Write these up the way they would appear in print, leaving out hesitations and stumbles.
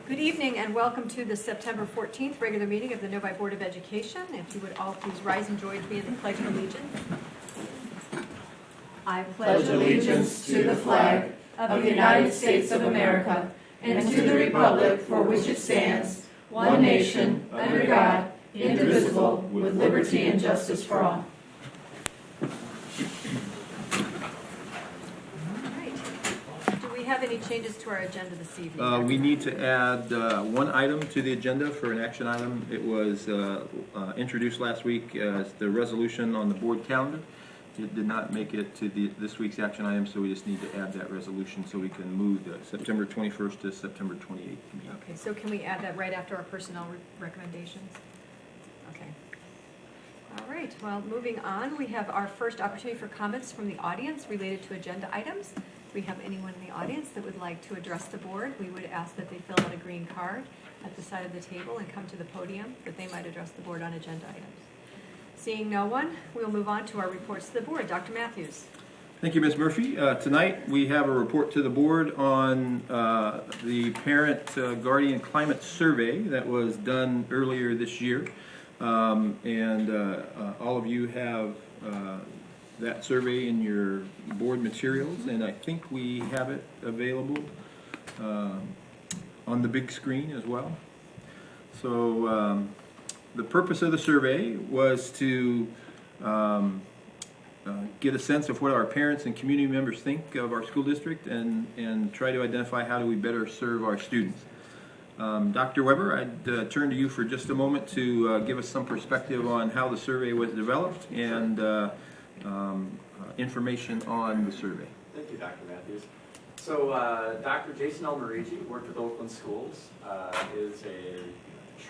Good evening and welcome to the September 14th regular meeting of the Novi Board of Education. If you would all please rise and join me in the Pledge of Allegiance. I pledge allegiance to the flag of the United States of America and to the republic for which it stands, one nation, under God, indivisible, with liberty and justice for all. Have any changes to our agenda this evening? We need to add one item to the agenda for an action item. It was introduced last week as the resolution on the board calendar. It did not make it to this week's action item, so we just need to add that resolution so we can move the September 21st to September 28th meeting. Okay, so can we add that right after our personnel recommendations? Okay. All right, well, moving on, we have our first opportunity for comments from the audience related to agenda items. If we have anyone in the audience that would like to address the board, we would ask that they fill out a green card at the side of the table and come to the podium that they might address the board on agenda items. Seeing no one, we'll move on to our reports to the board. Dr. Matthews. Thank you, Ms. Murphy. Tonight we have a report to the board on the Parent Guardian Climate Survey that was done earlier this year. All of you have that survey in your board materials, and I think we have it available on the big screen as well. So the purpose of the survey was to get a sense of what our parents and community members think of our school district and try to identify how do we better serve our students. Dr. Weber, I'd turn to you for just a moment to give us some perspective on how the survey was developed and information on the survey. Thank you, Dr. Matthews. So Dr. Jason Elmarigi worked with Oakland Schools, is a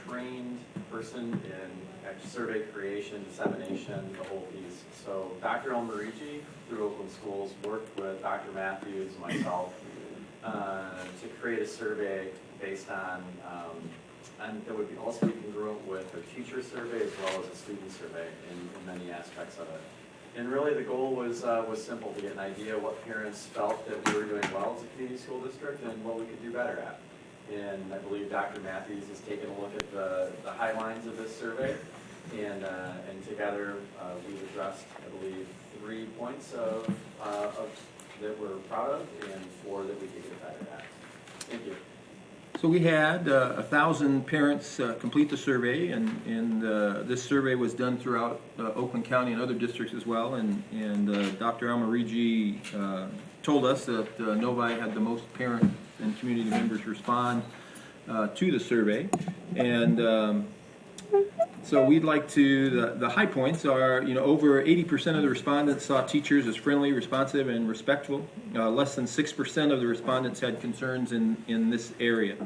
trained person in survey creation, dissemination, the whole piece. So Dr. Elmarigi, through Oakland Schools, worked with Dr. Matthews and myself to create a survey based on, and that would also be congruent with a teacher survey as well as a student survey in many aspects of it. And really the goal was simple, to get an idea of what parents felt that we were doing well as a community school district and what we could do better at. And I believe Dr. Matthews has taken a look at the highlines of this survey, and together we've addressed, I believe, 3 points of that we're proud of and 4 that we could get better at. Thank you. So we had 1,000 parents complete the survey, and this survey was done throughout Oakland County and other districts as well. And Dr. Elmarigi told us that Novi had the most parent and community members respond to the survey. And so we'd like to, the high points are, over 80% of the respondents saw teachers as friendly, responsive, and respectful. Less than 6% of the respondents had concerns in this area.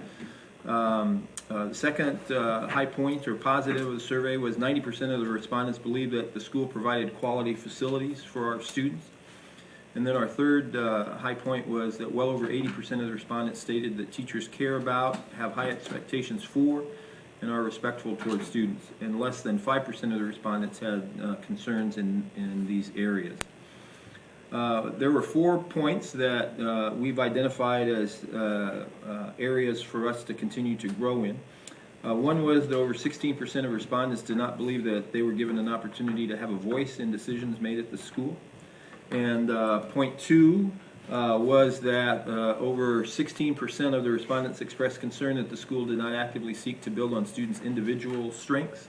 The second high point or positive of the survey was 90% of the respondents believed that the school provided quality facilities for our students. And then our third high point was that well over 80% of the respondents stated that teachers care about, have high expectations for, and are respectful towards students. And less than 5% of the respondents had concerns in these areas. There were 4 points that we've identified as areas for us to continue to grow in. One was that over 16% of respondents did not believe that they were given an opportunity to have a voice in decisions made at the school. And point 2 was that over 16% of the respondents expressed concern that the school did not actively seek to build on students' individual strengths.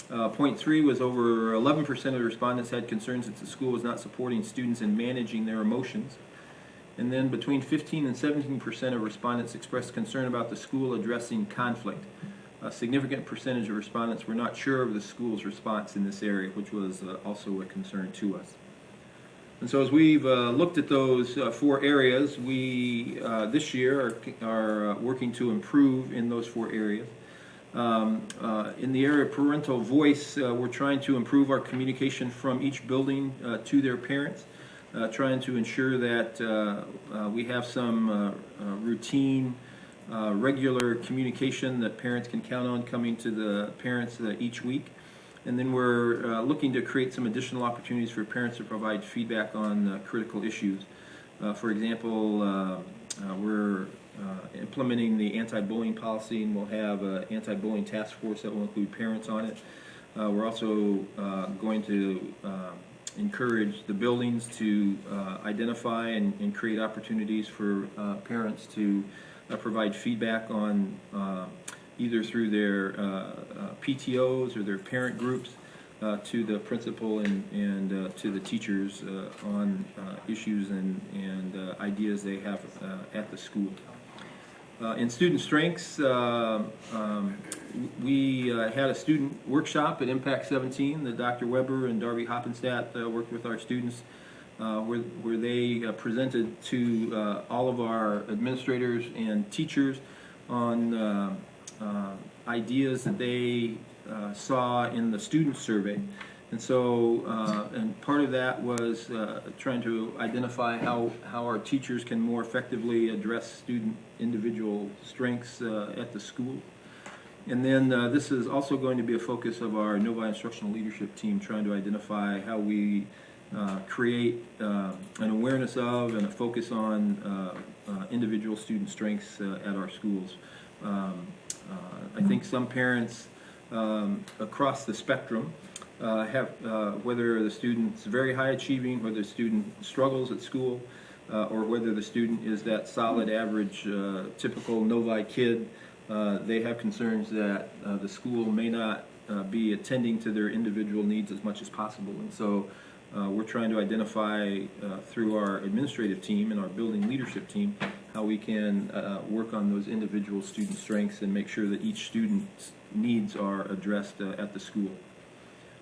Point 3 was over 11% of the respondents had concerns that the school was not supporting students in managing their emotions. And then between 15 and 17% of respondents expressed concern about the school addressing conflict. A significant percentage of respondents were not sure of the school's response in this area, which was also a concern to us. And so as we've looked at those 4 areas, we this year are working to improve in those 4 areas. In the area of parental voice, we're trying to improve our communication from each building to their parents, trying to ensure that we have some routine, regular communication that parents can count on coming to the parents each week. And then we're looking to create some additional opportunities for parents to provide feedback on critical issues. For example, we're implementing the anti-bullying policy, and we'll have an anti-bullying task force that will include parents on it. We're also going to encourage the buildings to identify and create opportunities for parents to provide feedback on either through their PTOs or their parent groups to the principal and to the teachers on issues and ideas they have at the school. In student strengths, we had a student workshop at Impact 17 that Dr. Weber and Darby Hoppenstadt worked with our students, where they presented to all of our administrators and teachers on ideas that they saw in the student survey. And so, and part of that was trying to identify how our teachers can more effectively address student individual strengths at the school. And then this is also going to be a focus of our Novi instructional leadership team, trying to identify how we create an awareness of and a focus on individual student strengths at our schools. I think some parents across the spectrum have, whether the student's very high achieving, whether the student struggles at school, or whether the student is that solid average typical Novi kid, they have concerns that the school may not be attending to their individual needs as much as possible. And so we're trying to identify through our administrative team and our building leadership team how we can work on those individual student strengths and make sure that each student's needs are addressed at the school.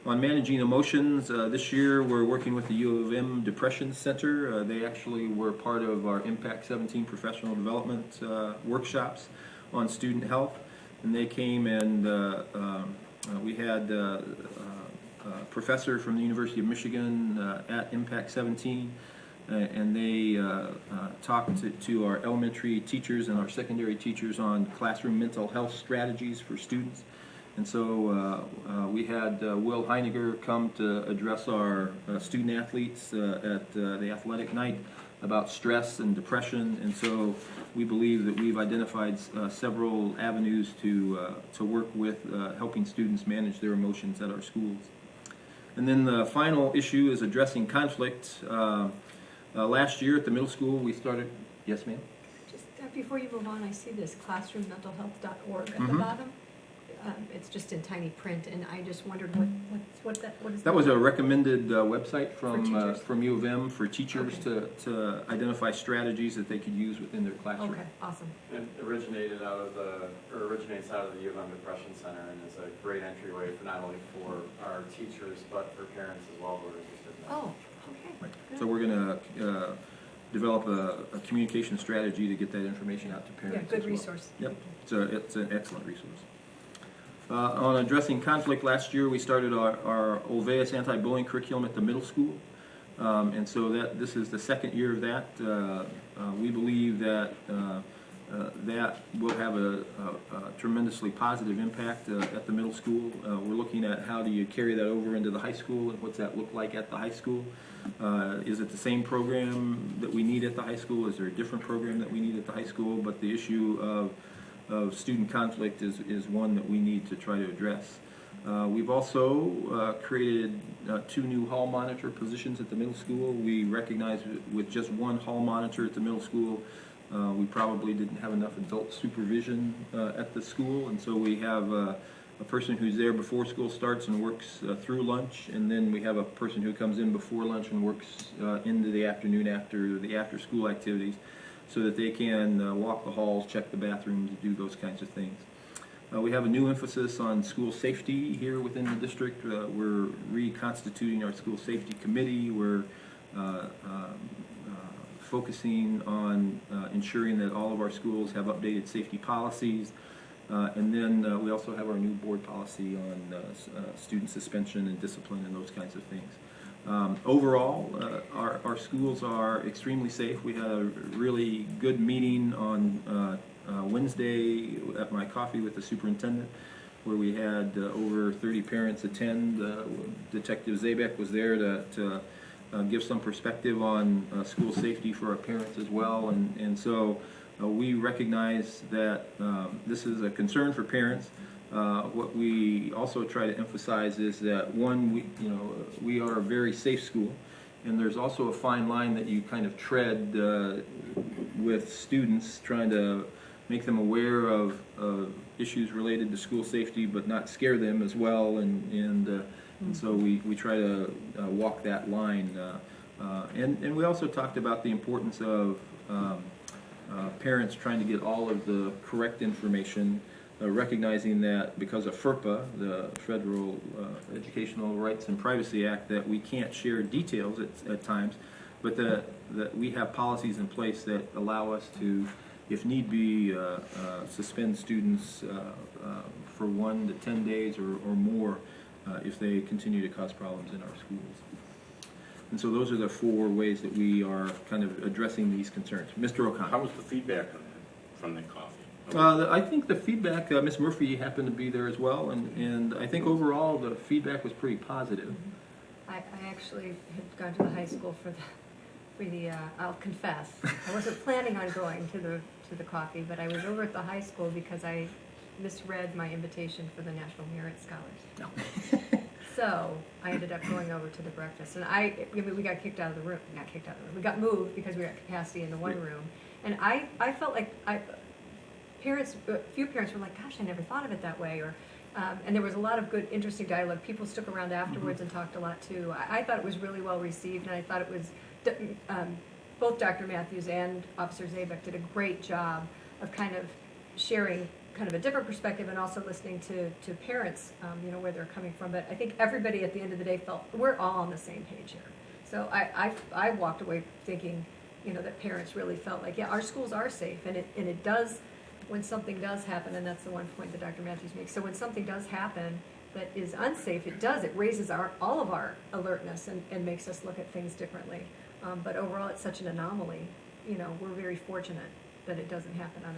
On managing emotions, this year we're working with the U of M Depression Center. They actually were part of our Impact 17 professional development workshops on student health, and they came and we had a professor from the University of Michigan at Impact 17, and they talked to our elementary teachers and our secondary teachers on classroom mental health strategies for students. And so we had Will Heiniger come to address our student athletes at the athletic night about stress and depression. And so we believe that we've identified several avenues to work with helping students manage their emotions at our schools. And then the final issue is addressing conflict. Last year at the middle school we started, yes ma'am? Just before you move on, I see this classroommentalhealth.org at the bottom. It's just in tiny print, and I just wondered what is that? That was a recommended website teachers? from U of M for teachers to identify strategies that they could use within their classroom. Okay, awesome. It originates out of the U of M Depression Center, and is a great entryway for not only for our teachers but for parents as well who are interested in that. Oh, okay. Right. Good. So we're going to develop a communication strategy to get that information out to Yeah, parents. good as well. resource. Yep, it's an excellent resource. On addressing conflict, last year we started our Olveus anti-bullying curriculum at the middle school, and so this is the second year of that. We believe that that will have a tremendously positive impact at the middle school. We're looking at how do you carry that over into the high school, and what's that look like at the high school. Is it the same program that we need at the high school? Is there a different program that we need at the high school? But the issue of student conflict is one that we need to try to address. We've also created 2 new hall monitor positions at the middle school. We recognize with just 1 hall monitor at the middle school, we probably didn't have enough adult supervision at the school, and so we have a person who's there before school starts and works through lunch, and then we have a person who comes in before lunch and works into the afternoon after the after-school activities, so that they can walk the halls, check the bathrooms, do those kinds of things. We have a new emphasis on school safety here within the district. We're reconstituting our school safety committee. We're focusing on ensuring that all of our schools have updated safety policies. And then we also have our new board policy on student suspension and discipline and those kinds of things. Overall, our schools are extremely safe. We had a really good meeting on Wednesday at my coffee with the superintendent, where we had over 30 parents attend. Detective Zabek was there to give some perspective on school safety for our parents as well. And so we recognize that this is a concern for parents. What we also try to emphasize is that, one, we are a very safe school, and there's also a fine line that you kind of tread with students, trying to make them aware of issues related to school safety, but not scare them as well. And so we try to walk that line. And we also talked about the importance of parents trying to get all of the correct information, recognizing that because of FERPA, the Federal Educational Rights and Privacy Act, that we can't share details at times, but that we have policies in place that allow us to, if need be, suspend students for 1 to 10 days or more if they continue to cause problems in our schools. And so those are the 4 ways that we are kind of addressing these concerns. Mr. O'Connor. How was the feedback on that, from the coffee? I think the feedback, Ms. Murphy happened to be there as well, and I think overall the feedback was pretty positive. I actually had gone to the high school for the I'll confess, I wasn't planning on going to the coffee, but I was over at the high school because I misread my invitation for the National Merit Scholars. So I ended up going over to the breakfast, and we got kicked out of the room. Not kicked out of the room. We got moved because we were at capacity in the one room, and I felt like a few parents were like, "Gosh, I never thought of it that way," or. And there was a lot of good, interesting dialogue. People stuck around afterwards and talked a lot too. I thought it was really well received, and I thought it was both Dr. Matthews and Officer Zabek did a great job of kind of sharing kind of a different perspective and also listening to parents, where they're coming from. But I think everybody at the end of the day felt we're all on the same page here. So I walked away thinking, that parents really felt like, yeah, our schools are safe, and it does. When something does happen, and that's the one point that Dr. Matthews makes, so when something does happen that is unsafe, it raises all of our alertness and makes us look at things differently. But overall, it's such an anomaly. We're very fortunate that it doesn't happen on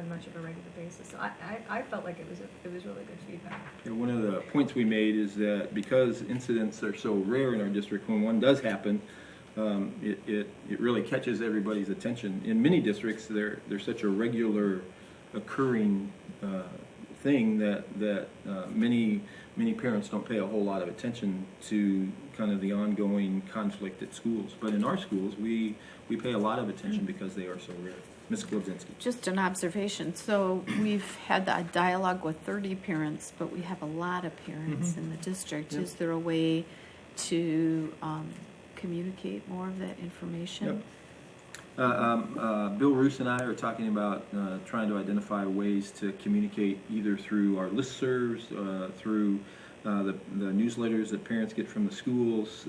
much of a regular basis. So I felt like it was really good feedback. Yeah, one of the points we made is that because incidents are so rare in our district, when one does happen, it really catches everybody's attention. In many districts, they're such a regular occurring thing that many parents don't pay a whole lot of attention to kind of the ongoing conflict at schools. But in our schools, we pay a lot of attention because they are so rare. Ms. Klodzinski. Just an observation. So we've had a dialogue with 30 parents, but we have a lot of parents in the district. Yep. Is there a way to communicate more of that information? Yep. Bill Roos and I are talking about trying to identify ways to communicate either through our listservs, through the newsletters that parents get from the schools,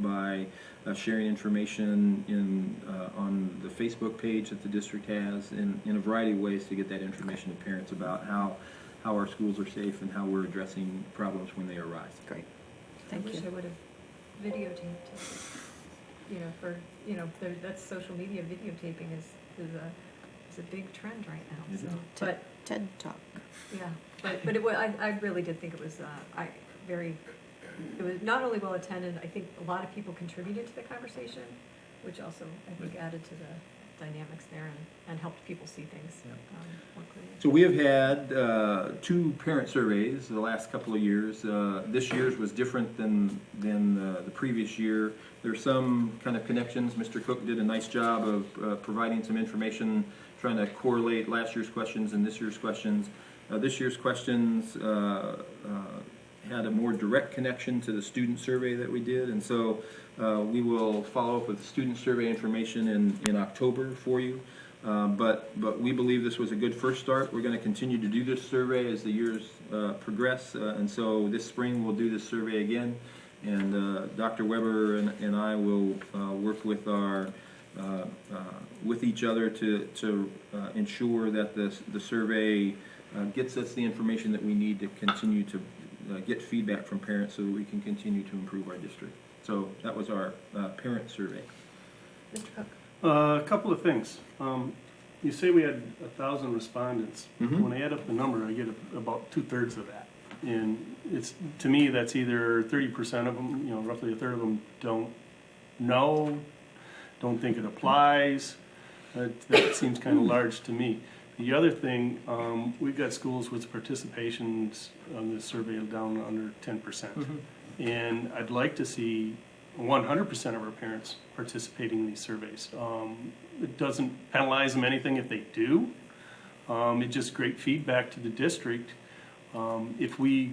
by sharing information on the Facebook page that the district has, in a variety of ways to get that information to parents about how our schools are safe and how we're addressing problems when they arise. Great. Thank I wish you. I would have videotaped it. That's social media videotaping is a big trend right now. It So, is. but TED Talk. yeah, but it was, I really did think it was it was not only well attended. I think a lot of people contributed to the conversation, which also I think added to the dynamics there and helped people see things more clearly. So we have had 2 parent surveys the last couple of years. This year's was different than the previous year. There's some kind of connections. Mr. Cook did a nice job of providing some information, trying to correlate last year's questions and this year's questions. This year's questions had a more direct connection to the student survey that we did, and so we will follow up with the student survey information in October for you. But we believe this was a good first start. We're going to continue to do this survey as the years progress, and so this spring we'll do this survey again, and Dr. Weber and I will work with with each other to ensure that the survey gets us the information that we need to continue to get feedback from parents so that we can continue to improve our district. So that was our parent survey. Mr. Cook. A couple of things. You say we had 1,000 respondents. Mhm. When I add up the number, I get about 2/3 of that. And it's, to me, that's either 30% of them, you know, roughly a third of them don't know, don't think it applies. That seems kind of large to me. The other thing, we've got schools with participations on this survey down under 10%. And I'd like to see 100% of our parents participating in these surveys. It doesn't penalize them anything if they do. It's just great feedback to the district. If we,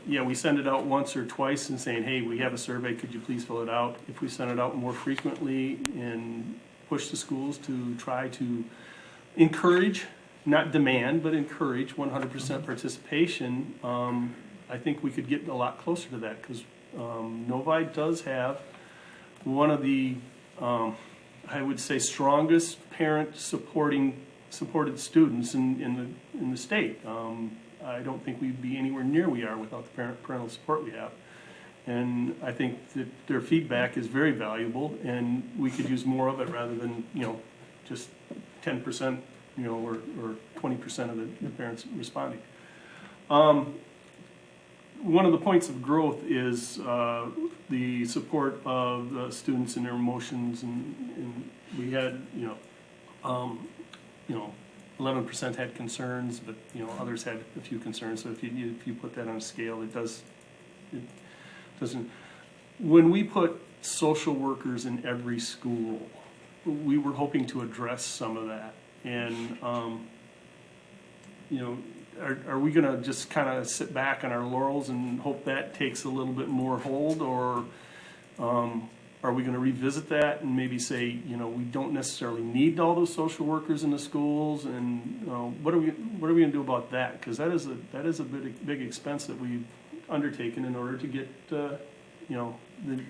we send it out once or twice and saying, hey, we have a survey, could you please fill it out? If we send it out more frequently and push the schools to try to encourage, not demand, but encourage 100% participation, I think we could get a lot closer to that, because Novi does have one of the, I would say, strongest parent supported students in the state. I don't think we'd be anywhere near we are without the parental support we have. And I think that their feedback is very valuable, and we could use more of it rather than, just 10%, or 20% of the parents responding. One of the points of growth is the support of the students and their emotions, and we had, 11% had concerns, but others had a few concerns. So if you put that on a scale, it doesn't. When we put social workers in every school, we were hoping to address some of that. And are we going to just kind of sit back on our laurels and hope that takes a little bit more hold, or are we going to revisit that and maybe say, we don't necessarily need all those social workers in the schools, and what are we going to do about that? Because that is a big expense that we've undertaken in order to get the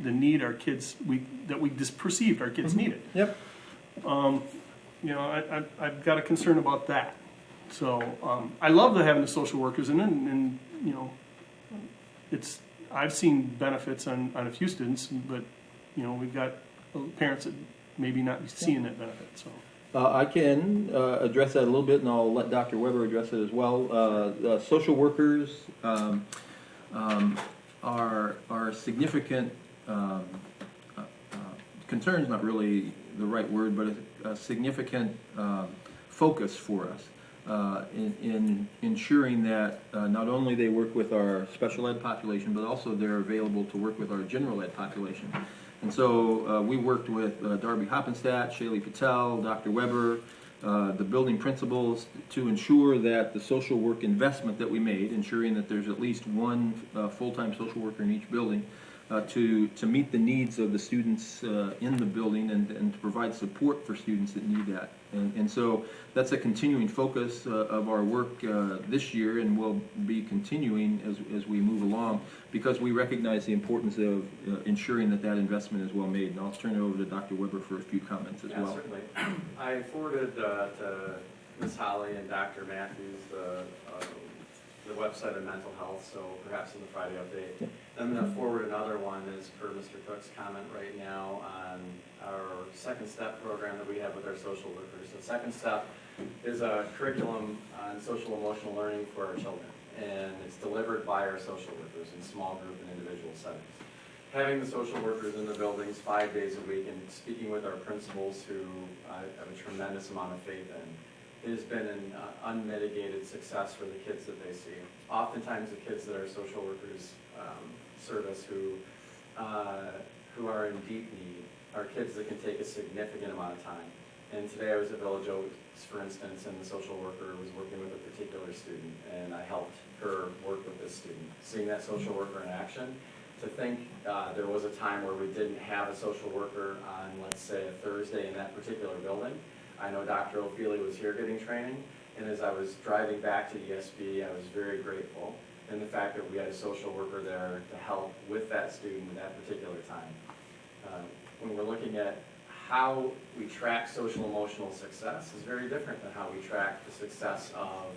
need our kids that we just perceived our kids needed. Yep. I've got a concern about that. So I love having the social workers in, and I've seen benefits on a few students, but we've got parents that maybe not seeing that benefit. So I can address that a little bit, and I'll let Dr. Weber address it as well. Social workers are significant concerns, not really the right word, but a significant focus for us in ensuring that not only they work with our special ed population, but also they're available to work with our general ed population. And so we worked with Darby Hoppenstadt, Shaylee Patel, Dr. Weber, the building principals, to ensure that the social work investment that we made, ensuring that there's at least one full-time social worker in each building, to meet the needs of the students in the building and to provide support for students that need that. And so that's a continuing focus of our work this year, and will be continuing as we move along, because we recognize the importance of ensuring that investment is well made. And I'll turn it over to Dr. Weber for a few comments as well. Certainly. I forwarded to Ms. Holly and Dr. Matthews the website of mental health, so perhaps in the Friday update. Yeah. I'm going to forward another one, as per Mr. Cook's comment right now, on our Second Step program that we have with our social workers. So Second Step is a curriculum on social emotional learning for our children, and it's delivered by our social workers in small group and individual settings. Having the social workers in the buildings 5 days a week and speaking with our principals, who I have a tremendous amount of faith in, it has been an unmitigated success for the kids that they see. Oftentimes the kids that our social workers service who are in deep need are kids that can take a significant amount of time. And today I was at Village Oaks, for instance, and the social worker was working with a particular student, and I helped her work with this student. Seeing that social worker in action, to think there was a time where we didn't have a social worker on, let's say, a Thursday in that particular building. I know Dr. O'Feely was here getting training, and as I was driving back to ESB, I was very grateful in the fact that we had a social worker there to help with that student at that particular time. When we're looking at how we track social emotional success is very different than how we track the success of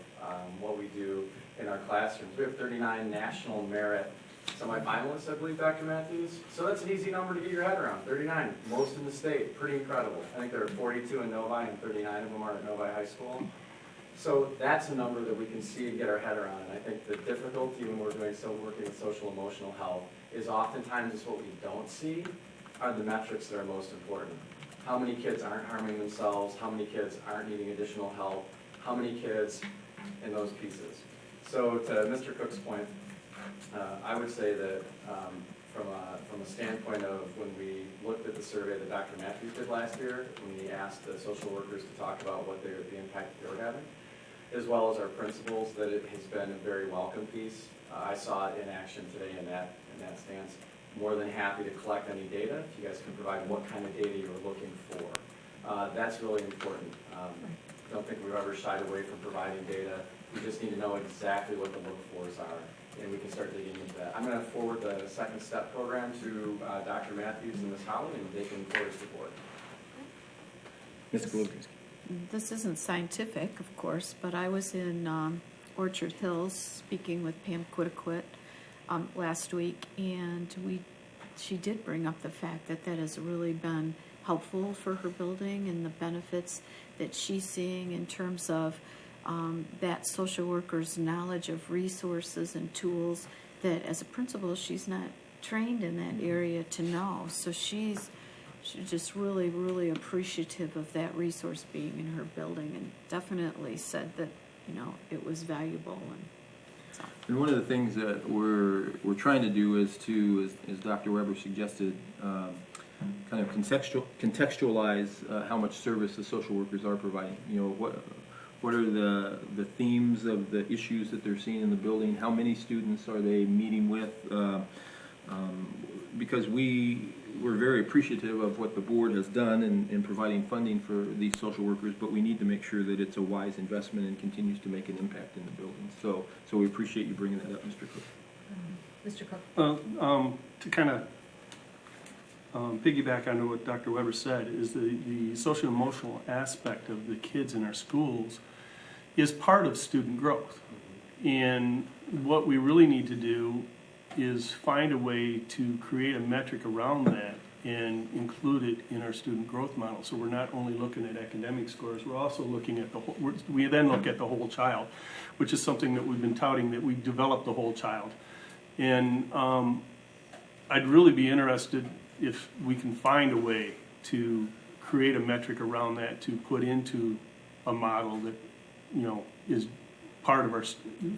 what we do in our classrooms. We have 39 national merit semifinalists, I believe, Dr. Matthews. So that's an easy number to get your head around. 39, most in the state, pretty incredible. I think there are 42 in Novi, and 39 of them are at Novi High School. So that's a number that we can see and get our head around. And I think the difficulty when we're working with social emotional health is oftentimes is what we don't see are the metrics that are most important. How many kids aren't harming themselves? How many kids aren't needing additional help? How many kids in those pieces? So to Mr. Cook's point, I would say that from a standpoint of when we looked at the survey that Dr. Matthews did last year, when we asked the social workers to talk about what the impact they were having, as well as our principals, that it has been a very welcome piece. I saw it in action today in that stance. More than happy to collect any data if you guys can provide what kind of data you're looking for. That's really important. Don't think we've ever shied away from providing data. We just need to know exactly what the look-fors are, and we can start digging into that. I'm going to forward the second step program to Dr. Matthews and Ms. Howland, and they can forward it to the board. Ms. Kolodziejski. This isn't scientific, of course, but I was in Orchard Hills speaking with Pam Quittequit last week, and she did bring up the fact that that has really been helpful for her building and the benefits that she's seeing in terms of that social worker's knowledge of resources and tools that as a principal she's not trained in that area to know. So she's just really, really appreciative of that resource being in her building, and definitely said that, it was valuable. And one of the things that we're trying to do is to, as Dr. Weber suggested, kind of contextualize how much service the social workers are providing. What are the themes of the issues that they're seeing in the building? How many students are they meeting with? Because we're very appreciative of what the board has done in providing funding for these social workers, but we need to make sure that it's a wise investment and continues to make an impact in the building. So we appreciate you bringing that up, Mr. Cook. Mr. Cook? To kind of piggyback on what Dr. Weber said, is the social emotional aspect of the kids in our schools is part of student growth. And what we really need to do is find a way to create a metric around that and include it in our student growth model. So we're not only looking at academic scores, we're also looking at the whole, we then look at the whole child, which is something that we've been touting, that we develop the whole child. And I'd really be interested if we can find a way to create a metric around that to put into a model that, is part of our,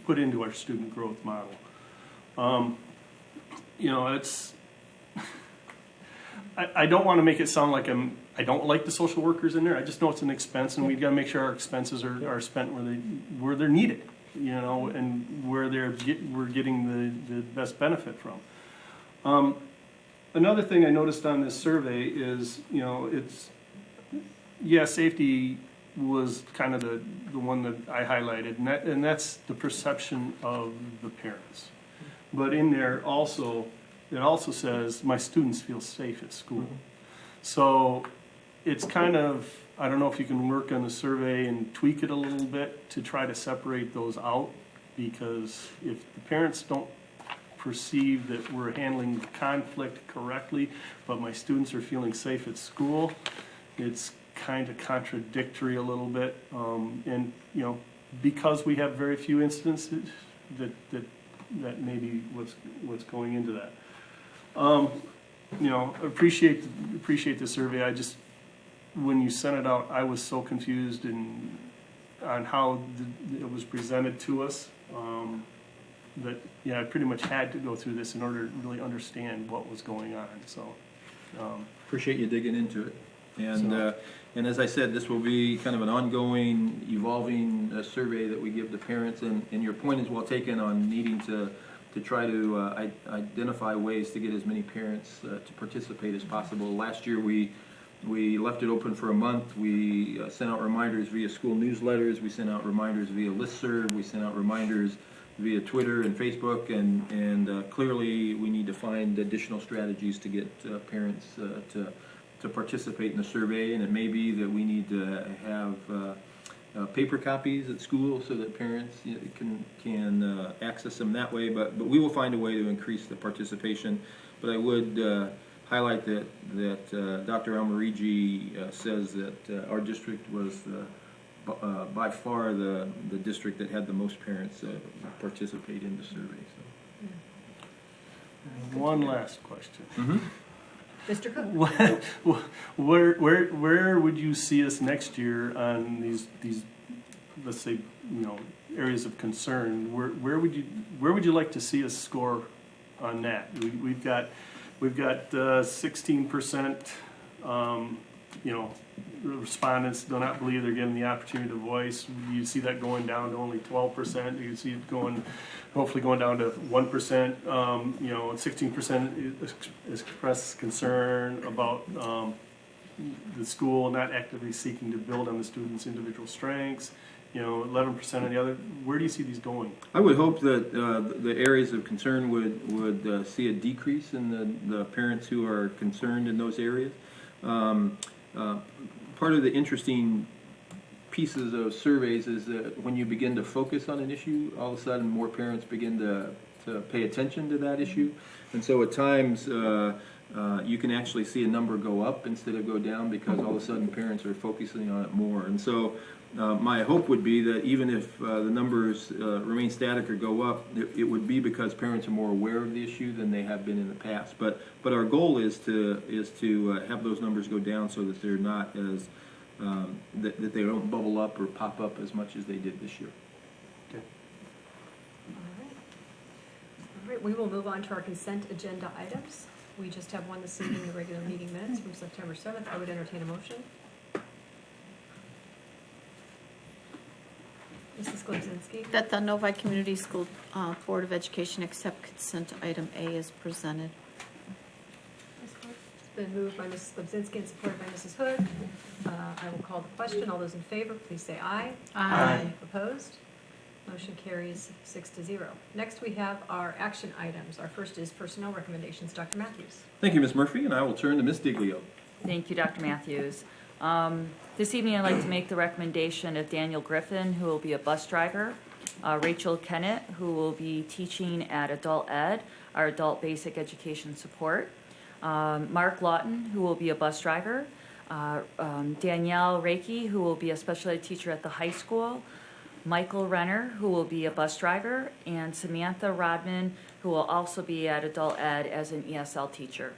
put into our student growth model. It's, I don't want to make it sound like I don't like the social workers in there. I just know it's an expense, and we've got to make sure our expenses are spent where they're needed, and where we're getting the best benefit from. Another thing I noticed on this survey is, safety was kind of the one that I highlighted, and that's the perception of the parents. But in there also, it also says my students feel safe at school. Mm-hmm. So it's kind of, I don't know if you can work on the survey and tweak it a little bit to try to separate those out, because if the parents don't perceive that we're handling conflict correctly, but my students are feeling safe at school, it's kind of contradictory a little bit. And because we have very few instances, that may be what's going into that. Appreciate the survey. I just, when you sent it out, I was so confused on how it was presented to us. That I pretty much had to go through this in order to really understand what was going on. So appreciate you digging into it. And as I said, this will be kind of an ongoing, evolving survey that we give the parents. And your point is well taken on needing to try to identify ways to get as many parents to participate as possible. Last year we left it open for a month. We sent out reminders via school newsletters. We sent out reminders via listserv. We sent out reminders via Twitter and Facebook, and clearly we need to find additional strategies to get parents to participate in the survey. And it may be that we need to have paper copies at school so that parents can access them that way. But we will find a way to increase the participation. But I would highlight that Dr. Almarigi says that our district was by far the district that had the most parents participate in the survey. One last question. Mr. Cook? Where would you see us next year on these let's say, areas of concern? Where would you like to see us score on that? We've got 16%. Respondents do not believe they're given the opportunity to voice. You see that going down to only 12%. You see it hopefully going down to 1%. 16% express concern about the school not actively seeking to build on the students' individual strengths. 11% on the other. Where do you see these going? I would hope that the areas of concern would see a decrease in the parents who are concerned in those areas. Part of the interesting pieces of surveys is that when you begin to focus on an issue, all of a sudden more parents begin to pay attention to that issue. And so at times you can actually see a number go up instead of go down because all of a sudden parents are focusing on it more. And so my hope would be that even if the numbers remain static or go up, it would be because parents are more aware of the issue than they have been in the past. But our goal is to have those numbers go down so that they're not as that they don't bubble up or pop up as much as they did this year. Okay. All right, we will move on to our consent agenda items. We just have one this evening, the regular meeting minutes from September 7th. I would entertain a motion. Mrs. Glebzinski? That the Novi Community School Board of Education accept consent item A is presented. It's been moved by Mrs. Glebzinski and supported by Mrs. Hood. I will call the question. All those in favor, please say aye. Aye. Opposed? Motion carries 6-0. Next, we have our action items. Our first is personnel recommendations. Dr. Matthews. Thank you, Ms. Murphy, and I will turn to Ms. Diglio. Thank you, Dr. Matthews. This evening, I'd like to make the recommendation of Daniel Griffin, who will be a bus driver, Rachel Kennett, who will be teaching at Adult Ed, our adult basic education support, Mark Lawton, who will be a bus driver, Danielle Reiki, who will be a special ed teacher at the high school, Michael Renner, who will be a bus driver, and Samantha Rodman, who will also be at Adult Ed as an ESL teacher.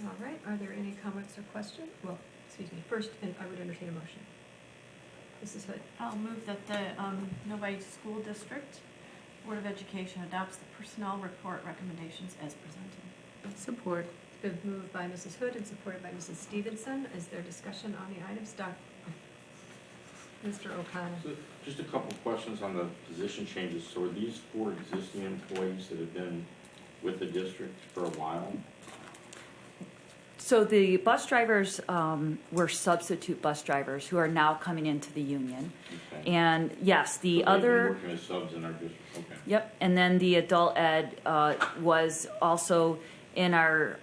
All right, are there any comments or questions? Well, excuse me, first, and I would entertain a motion. Mrs. Hood. I'll move that the Novi School District Board of Education adopts the personnel report recommendations as presented. Support. It's been moved by Mrs. Hood and supported by Mrs. Stevenson. Is there discussion on the items? Mr. O'Connell. So just a couple of questions on the position changes. So are these for existing employees that have been with the district for a while? So the bus drivers were substitute bus drivers who are now coming into the union. Okay. And yes, the So they've other... been working as subs in our district, okay. Yep, and then the adult ed was also in our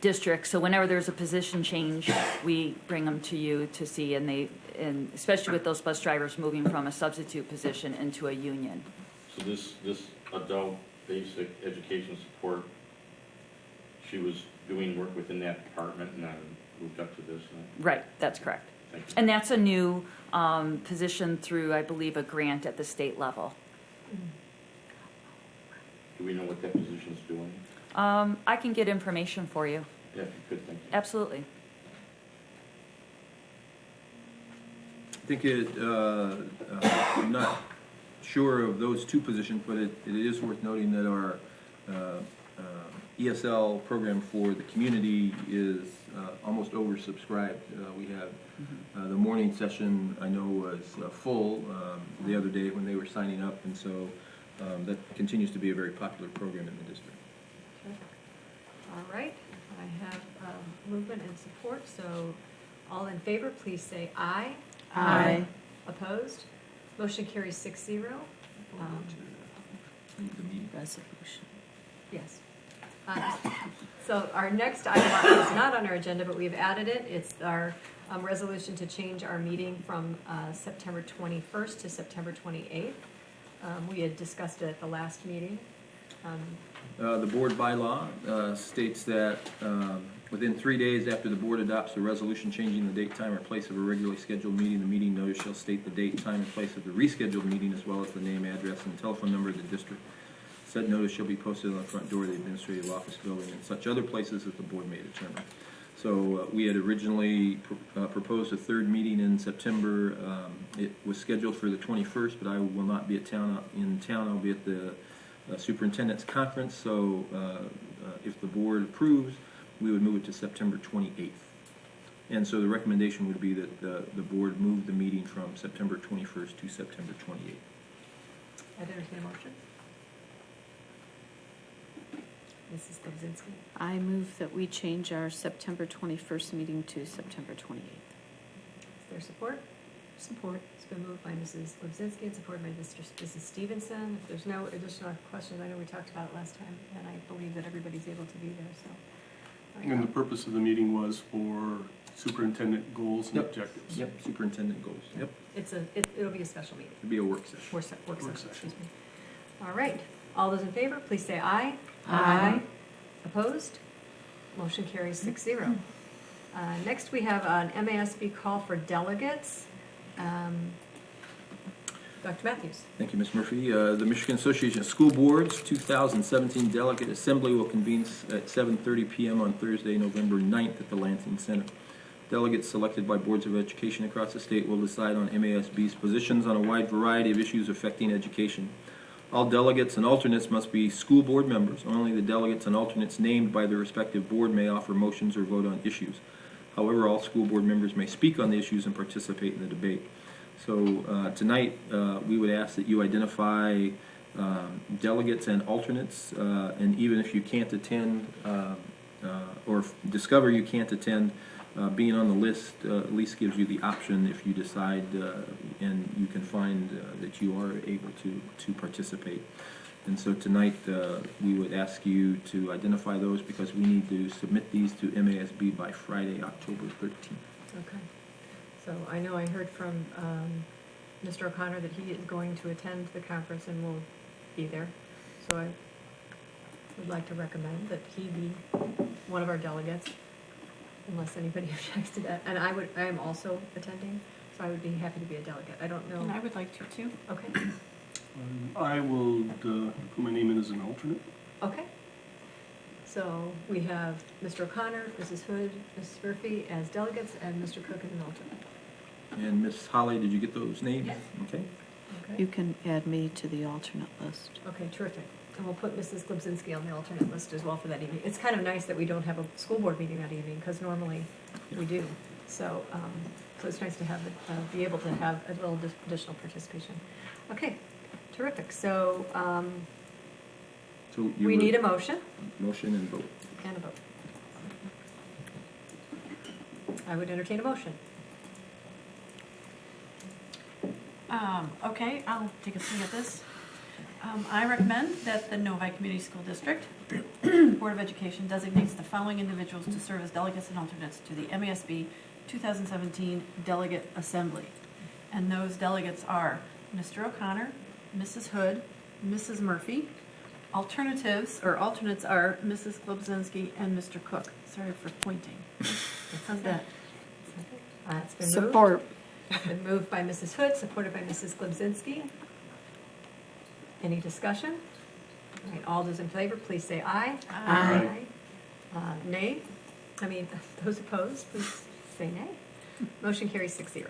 district. So whenever there's a position change, we bring them to you to see, and especially with those bus drivers moving from a substitute position into a union. So this adult basic education support, she was doing work within that department and then moved up to this? Right, that's correct. Thank you. And that's a new position through, I believe, a grant at the state level. Do we know what that position's doing? I can get information for you. Yeah, if you could, thank you. Absolutely. I think I'm not sure of those two positions, but it is worth noting that our ESL program for the community is almost oversubscribed. We have the morning session, I know, was full the other day when they were signing up, and so that continues to be a very popular program in the district. Terrific. All right, I have movement and support, so all in favor, please say aye. Aye. Opposed? Motion carries 6-0. Resolution. Yes. So our next item is not on our agenda, but we've added it. It's our resolution to change our meeting from September 21st to September 28th. We had discussed it at the last meeting. The board bylaw states that Within 3 days after the board adopts a resolution changing the date, time, or place of a regularly scheduled meeting, the meeting notice shall state the date, time, and place of the rescheduled meeting, as well as the name, address, and telephone number of the district. Said notice shall be posted on the front door of the administrative office building and such other places that the board may determine. So we had originally proposed a third meeting in September. It was scheduled for the 21st, but I will not be in town. I'll be at the superintendent's conference. So if the board approves, we would move it to September 28th. And so the recommendation would be that the board move the meeting from September 21st to September 28th. I'd entertain a motion. Mrs. Kobzinski. I move that we change our September 21st meeting to September 28th. Is there support? Support. It's been moved by Mrs. Kobzinski and supported by Mrs. Stevenson. If there's no additional questions, I know we talked about it last time, and I believe that everybody's able to be there, so. And the purpose of the meeting was for superintendent goals and Yep. objectives. Yep, superintendent goals. Yep, It'll be a special meeting. it'll be a work session. Work session, session. excuse me. All right, all those in favor, please say aye. Aye. Opposed? Motion carries 6-0. Next, we have an MASB call for delegates. Dr. Matthews. Thank you, Ms. Murphy. The Michigan Association of School Boards 2017 Delegate Assembly will convene at 7:30 p.m. on Thursday, November 9th at the Lansing Center. Delegates selected by boards of education across the state will decide on MASB's positions on a wide variety of issues affecting education. All delegates and alternates must be school board members. Only the delegates and alternates named by their respective board may offer motions or vote on issues. However, all school board members may speak on the issues and participate in the debate. So tonight, we would ask that you identify delegates and alternates, and even if you can't attend or discover you can't attend, being on the list at least gives you the option if you decide and you can find that you are able to participate. And so tonight, we would ask you to identify those because we need to submit these to MASB by Friday, October 13th. Okay. So I know I heard from Mr. O'Connor that he is going to attend the conference and will be there. So I would like to recommend that he be one of our delegates, unless anybody objects to that. And I am also attending, so I would be happy to be a delegate. I don't know. And I would like to too. Okay, I will put my name in as an alternate. okay. So we have Mr. O'Connor, Mrs. Hood, Mrs. Murphy as delegates, and Mr. Cook as an alternate. And Ms. Holly, did you get those names? Yes. Okay. Okay. You can add me to the alternate list. Okay, terrific. And we'll put Mrs. Kobzinski on the alternate list as well for that evening. It's kind of nice that we don't have a school board meeting that evening, because normally we do. So, so it's nice to have, be able to have a little additional participation. Okay, terrific. So, So you we would- need a motion motion and vote. and a vote. I would entertain a motion. Okay, I'll take a swing at this. I recommend that the Novi Community School District Board of Education designates the following individuals to serve as delegates and alternates to the MASB 2017 Delegate Assembly. And those delegates are Mr. O'Connor, Mrs. Hood, Mrs. Murphy. Alternatives, or alternates are Mrs. Kobzinski and Mr. Cook. Sorry for pointing. How's that? It's been moved. Support. Been moved by Mrs. Hood, supported by Mrs. Kobzinski. Any discussion? All right, all those in favor, please say aye. Aye. Nay? Those opposed, please say nay. Motion carries 6-0.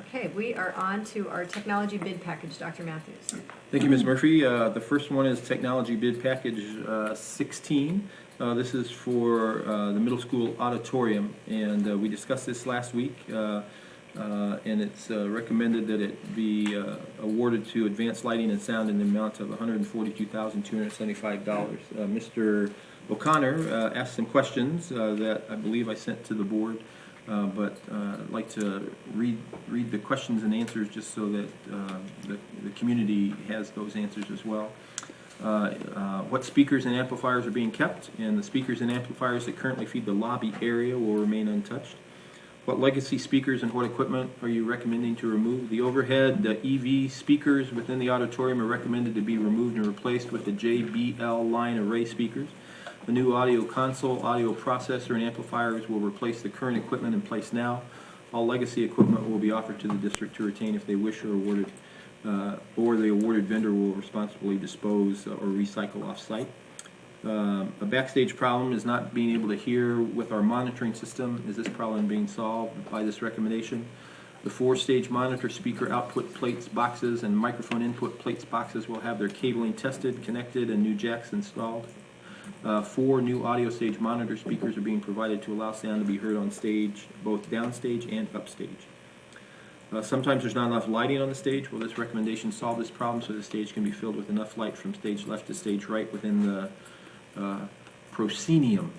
Okay, we are on to our technology bid package, Dr. Matthews. Thank you, Ms. Murphy. The first one is Technology Bid Package 16. This is for the middle school auditorium, and we discussed this last week, and it's recommended that it be awarded to Advanced Lighting and Sound in the amount of $142,275. Mr. O'Connor asked some questions that I believe I sent to the board. But I'd like to read the questions and answers just so that the community has those answers as well. What speakers and amplifiers are being kept, and the speakers and amplifiers that currently feed the lobby area will remain untouched. What legacy speakers and what equipment are you recommending to remove? The overhead EV speakers within the auditorium are recommended to be removed and replaced with the JBL line array speakers. A new audio console, audio processor, and amplifiers will replace the current equipment in place now. All legacy equipment will be offered to the district to retain if they wish or the awarded vendor will responsibly dispose or recycle off-site. A backstage problem is not being able to hear with our monitoring system. Is this problem being solved by this recommendation? The 4-stage monitor speaker output plates, boxes, and microphone input plates, boxes will have their cabling tested, connected, and new jacks installed. 4 new audio stage monitor speakers are being provided to allow sound to be heard on stage, both downstage and upstage. Sometimes there's not enough lighting on the stage. Will this recommendation solve this problem so the stage can be filled with enough light from stage left to stage right within the proscenium?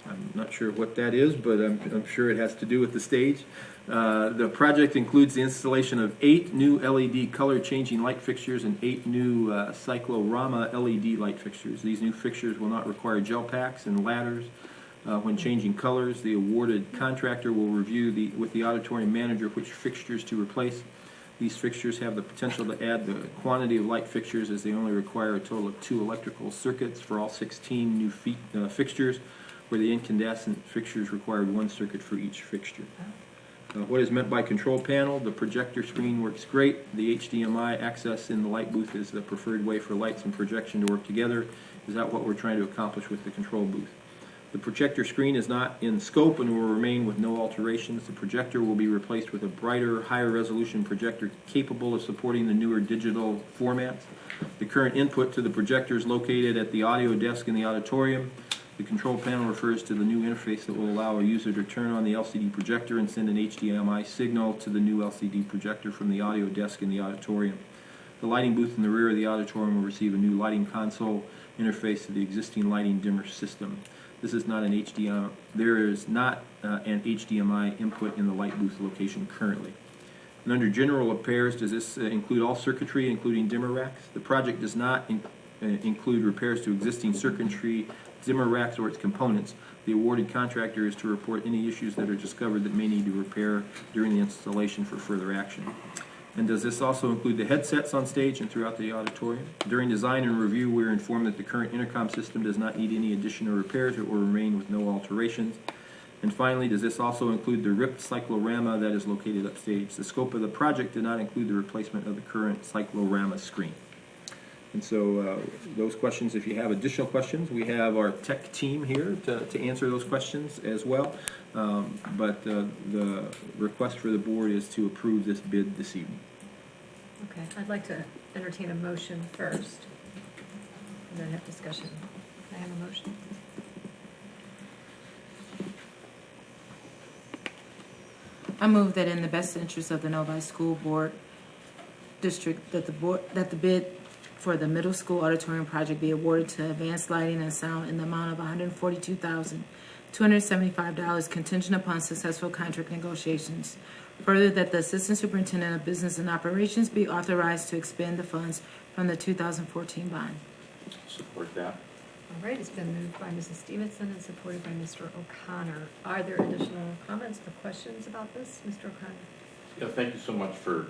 I'm not sure what that is, but I'm sure it has to do with the stage. The project includes the installation of 8 new LED color-changing light fixtures and 8 new cyclorama LED light fixtures. These new fixtures will not require gel packs and ladders when changing colors. The awarded contractor will review with the auditorium manager which fixtures to replace. These fixtures have the potential to add the quantity of light fixtures as they only require a total of 2 electrical circuits for all 16 new fixtures, where the incandescent fixtures required 1 circuit for each fixture. What is meant by control panel? The projector screen works great. The HDMI access in the light booth is the preferred way for lights and projection to work together. Is that what we're trying to accomplish with the control booth? The projector screen is not in scope and will remain with no alterations. The projector will be replaced with a brighter, higher resolution projector capable of supporting the newer digital formats. The current input to the projector is located at the audio desk in the auditorium. The control panel refers to the new interface that will allow a user to turn on the LCD projector and send an HDMI signal to the new LCD projector from the audio desk in the auditorium. The lighting booth in the rear of the auditorium will receive a new lighting console interface to the existing lighting dimmer system. This is not an HDMI. There is not an HDMI input in the light booth location currently. And under general repairs, does this include all circuitry, including dimmer racks? The project does not include repairs to existing circuitry, dimmer racks, or its components. The awarded contractor is to report any issues that are discovered that may need to repair during the installation for further action. And does this also include the headsets on stage and throughout the auditorium? During design and review, we are informed that the current intercom system does not need any additional repairs. It will remain with no alterations. And finally, does this also include the ripped cyclorama that is located upstage? The scope of the project did not include the replacement of the current cyclorama screen. And so those questions, if you have additional questions, we have our tech team here to answer those questions as well. But the request for the board is to approve this bid this evening. Okay, I'd like to entertain a motion first, and then have discussion. Can I have a motion? I move that in the best interest of the Novi School Board District, that the bid for the middle school auditorium project be awarded to Advanced Lighting and Sound in the amount of $142,275 contingent upon successful contract negotiations. Further, that the Assistant Superintendent of Business and Operations be authorized to expend the funds from the 2014 bond. Support that. All right, it's been moved by Mrs. Stevenson and supported by Mr. O'Connor. Are there additional comments or questions about this, Mr. O'Connor? Yeah, thank you so much for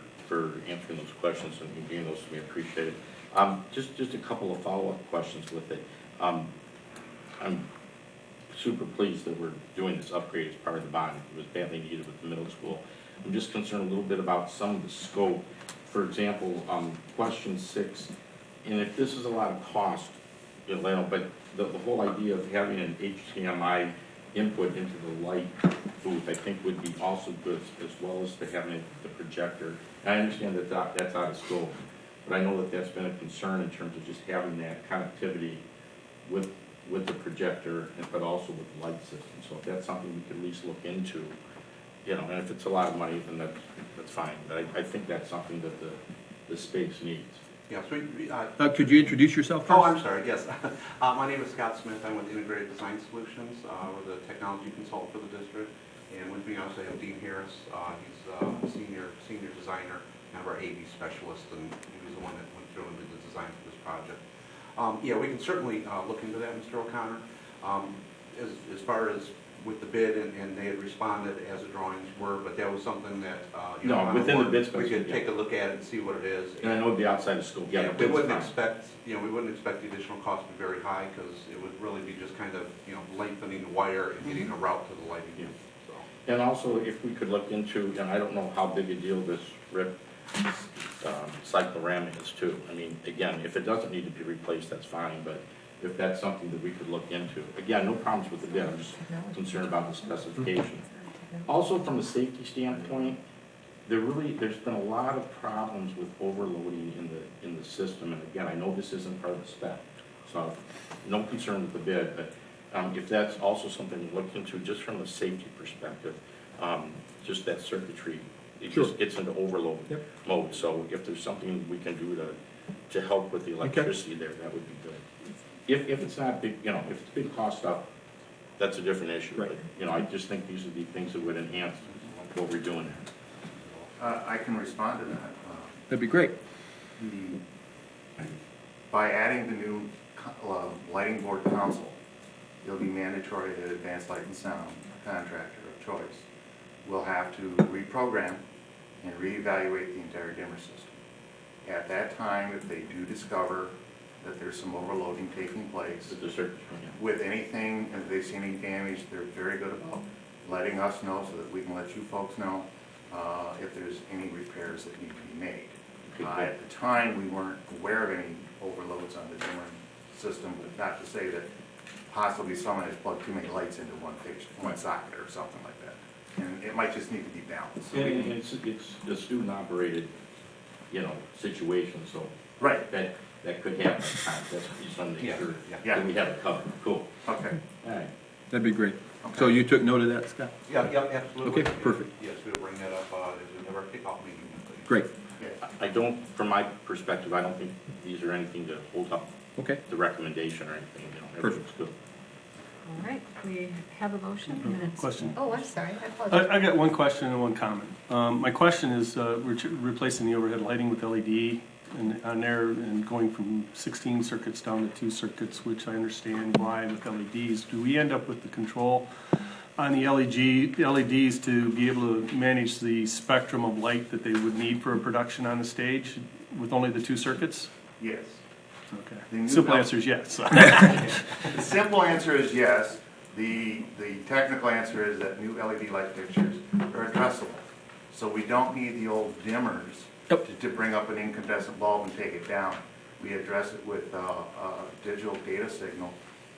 answering those questions and giving those to me. I appreciate it. Just a couple of follow-up questions with it. I'm super pleased that we're doing this upgrade as part of the bond. It was badly needed with the middle school. I'm just concerned a little bit about some of the scope. For example, question 6, and if this is a lot of cost, but the whole idea of having an HDMI input into the light booth, I think would be also good, as well as to having the projector. And I understand that that's out of scope, but I know that that's been a concern in terms of just having that connectivity with the projector, but also with the light system. So if that's something we could at least look into, and if it's a lot of money, then that's fine. But I think that's something that the space needs. Yes, Could you introduce yourself first? Oh, I'm sorry, yes. My name is Scott Smith. I'm with Integrated Design Solutions. We're the technology consultant for the district. And with me also I have Dean Harris. He's a senior designer, kind of our AV specialist, and he was the one that went through and did the design for this project. Yeah, we can certainly look into that, Mr. O'Connor. As far as with the bid, and they had responded as the drawings were, but that was something that, you No, know, within the bid we could specification. take a look at it and see what it is. And I know the outside of school, yeah, the We bid's wouldn't fine. expect, we wouldn't expect the additional cost to be very high, because it would really be just kind of, lengthening the wire and getting a route to the lighting. Yeah. So, And also, if we could look into, and I don't know how big a deal this RIP cyclorama is too. I mean, again, if it doesn't need to be replaced, that's fine, but if that's something that we could look into. Again, no problems with the bid, I'm just concerned about the specification. Also, from a safety standpoint, there's been a lot of problems with overloading in the system, and again, I know this isn't part of the spec, so no concern with the bid, but if that's also something to look into, just from a safety perspective, just that circuitry, it's into overload mode, so if there's something we can do to help with the electricity there, that would be good. If it's not big, if it's big cost stuff, that's a different issue. Right. But, I just think these would be things that would enhance what we're doing there. I can respond to that. That'd be great. By adding the new lighting board console, it'll be mandatory that Advanced Light and Sound, a contractor of choice, will have to reprogram and reevaluate the entire dimmer system. At that time, if they do discover that there's some overloading taking place With the circuitry, with anything, and if they see any damage, they're very good about letting us know so that we can let you folks know if there's any repairs that need to be made. At the time, we weren't aware of any overloads on the dimmer system, but not to say that possibly someone has plugged too many lights into one socket or something like that. And it might just need to be balanced. So And it's a student-operated, situation, so right, that could happen at times. That's just want to make sure yeah. that we have it covered. Cool. Okay. All right. That'd be great. Okay. So you took note of that, Scott? Yeah, absolutely. Okay, perfect. Yes, we'll bring that up as we have our kickoff meeting. Great. I don't, from my perspective, I don't think these are anything to hold up Okay. the recommendation or anything, everything's good. All right, we have a motion and it's. Question. Oh, I'm sorry, I apologize. I got one question and one comment. My question is, we're replacing the overhead lighting with LED on there and going from 16 circuits down to 2 circuits, which I understand why with LEDs. Do we end up with the control on the LEDs to be able to manage the spectrum of light that they would need for a production on the stage with only the 2 circuits? Yes. Okay. Simple answer is yes. The simple answer is yes. The technical answer is that new LED light fixtures are addressable. So we don't need the old dimmers to bring up an incandescent bulb and take it down. We address it with a digital data signal,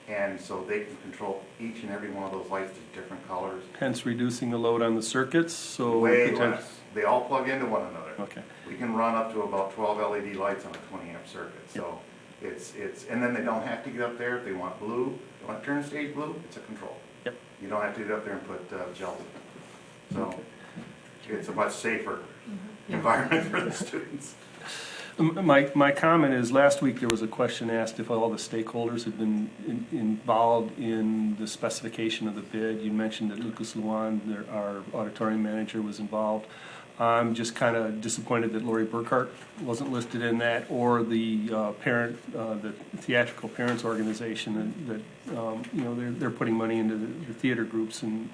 and so they can control each and every one of those lights to different colors. Hence reducing the load on the circuits, so. Way less. They all plug into one another. Okay. We can run up to about 12 LED lights on a 20 amp circuit. So it's, and then they don't have to get up there if they want blue. They want to turn the stage blue, it's a control. Yep. You don't have to get up there and put gel. So it's a much safer environment for the students. My comment is, last week there was a question asked if all the stakeholders had been involved in the specification of the bid. You mentioned that Lucas Luan, our auditorium manager, was involved. I'm just kind of disappointed that Lori Burkhart wasn't listed in that, or the the theatrical parents organization that they're putting money into the theater groups and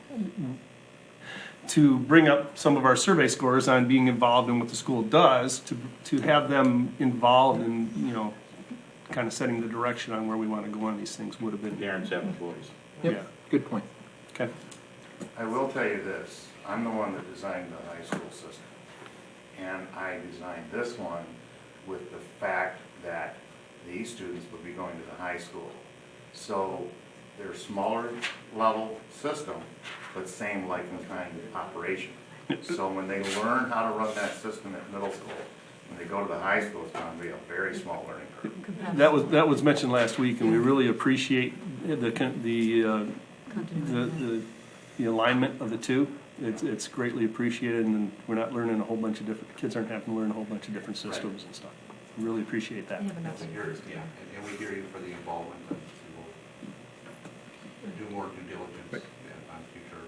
to bring up some of our survey scores on being involved in what the school does, to have them involved in, kind of setting the direction on where we want to go on these things would have been. Parents have employees. Yep. Yeah. Good point. Okay. I will tell you this, I'm the one that designed the high school system. And I designed this one with the fact that these students would be going to the high school. So they're smaller level system, but same like and kind operation. So when they learn how to run that system at middle school, when they go to the high school, it's going to be a very small learning curve. That was mentioned last week, and we really appreciate the alignment of the two. It's greatly appreciated, and we're not learning a whole bunch of different, kids aren't having to learn a whole bunch of different systems and stuff. We really appreciate that. You have another. And we hear you for the involvement, and we'll do more due diligence on future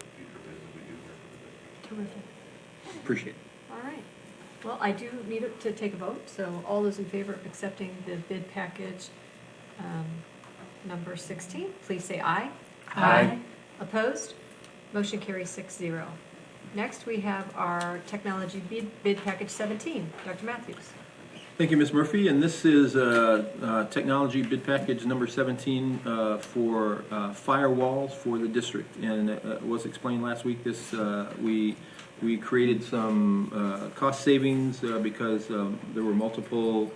bids that we do here for the district. Terrific. Appreciate it. All right. Well, I do need to take a vote, so all those in favor of accepting the bid package number 16, please say aye. Aye. Opposed? Motion carries 6-0. Next, we have our technology bid package 17. Dr. Matthews. Thank you, Ms. Murphy, and this is technology bid package number 17 for firewalls for the district. And it was explained last week, we created some cost savings because there were multiple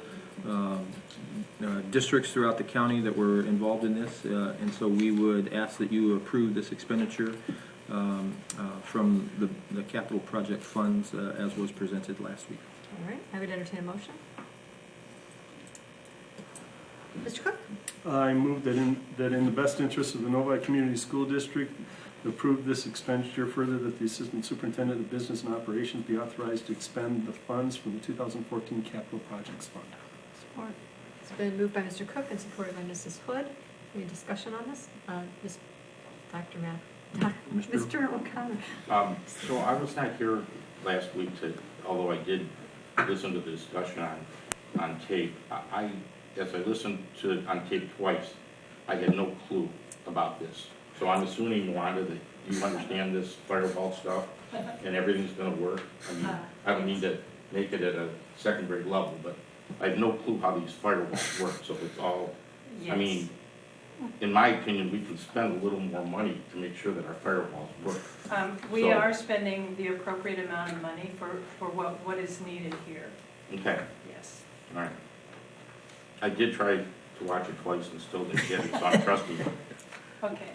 districts throughout the county that were involved in this, and so we would ask that you approve this expenditure from the capital project funds as was presented last week. All right, I would entertain a motion. Mr. Cook? I move that in the best interest of the Novi Community School District, approve this expenditure, further that the Assistant Superintendent of Business and Operations be authorized to expend the funds from the 2014 Capital Projects Fund. Support. It's been moved by Mr. Cook and supported by Mrs. Hood. Any discussion on this? Dr. Matt? Mr. O'Connor? So I was not here last week although I did listen to the discussion on tape. As I listened to it on tape twice, I had no clue about this. So I'm assuming, Wanda, that you understand this firewall stuff and everything's gonna work. I mean, I don't mean to make it at a second grade level, but I have no clue how these firewalls work, so it's all, I mean, in my opinion, we can spend a little more money to make sure that our firewalls work. We are spending the appropriate amount of money for what is needed here. Okay, Yes. all right. I did try to watch it twice and still didn't get it, so I'm trusting you. Okay.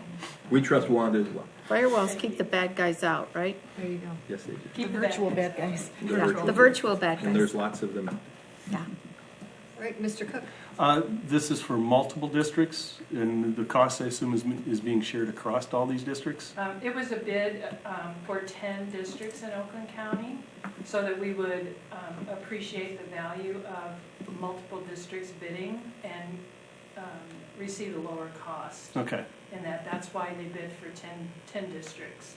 We trust Wanda as well. Firewalls keep the bad guys out, right? There you go. Yes, they do. Keep The the virtual bad bad guys. The virtual bad And there's guys. lots of them out there. Yeah. All right, Mr. Cook? This is for multiple districts, and the cost, I assume, is being shared across all these districts? It was a bid for 10 districts in Oakland County, so that we would appreciate the value of multiple districts bidding and receive a lower cost. Okay, And that's why they bid for 10 districts.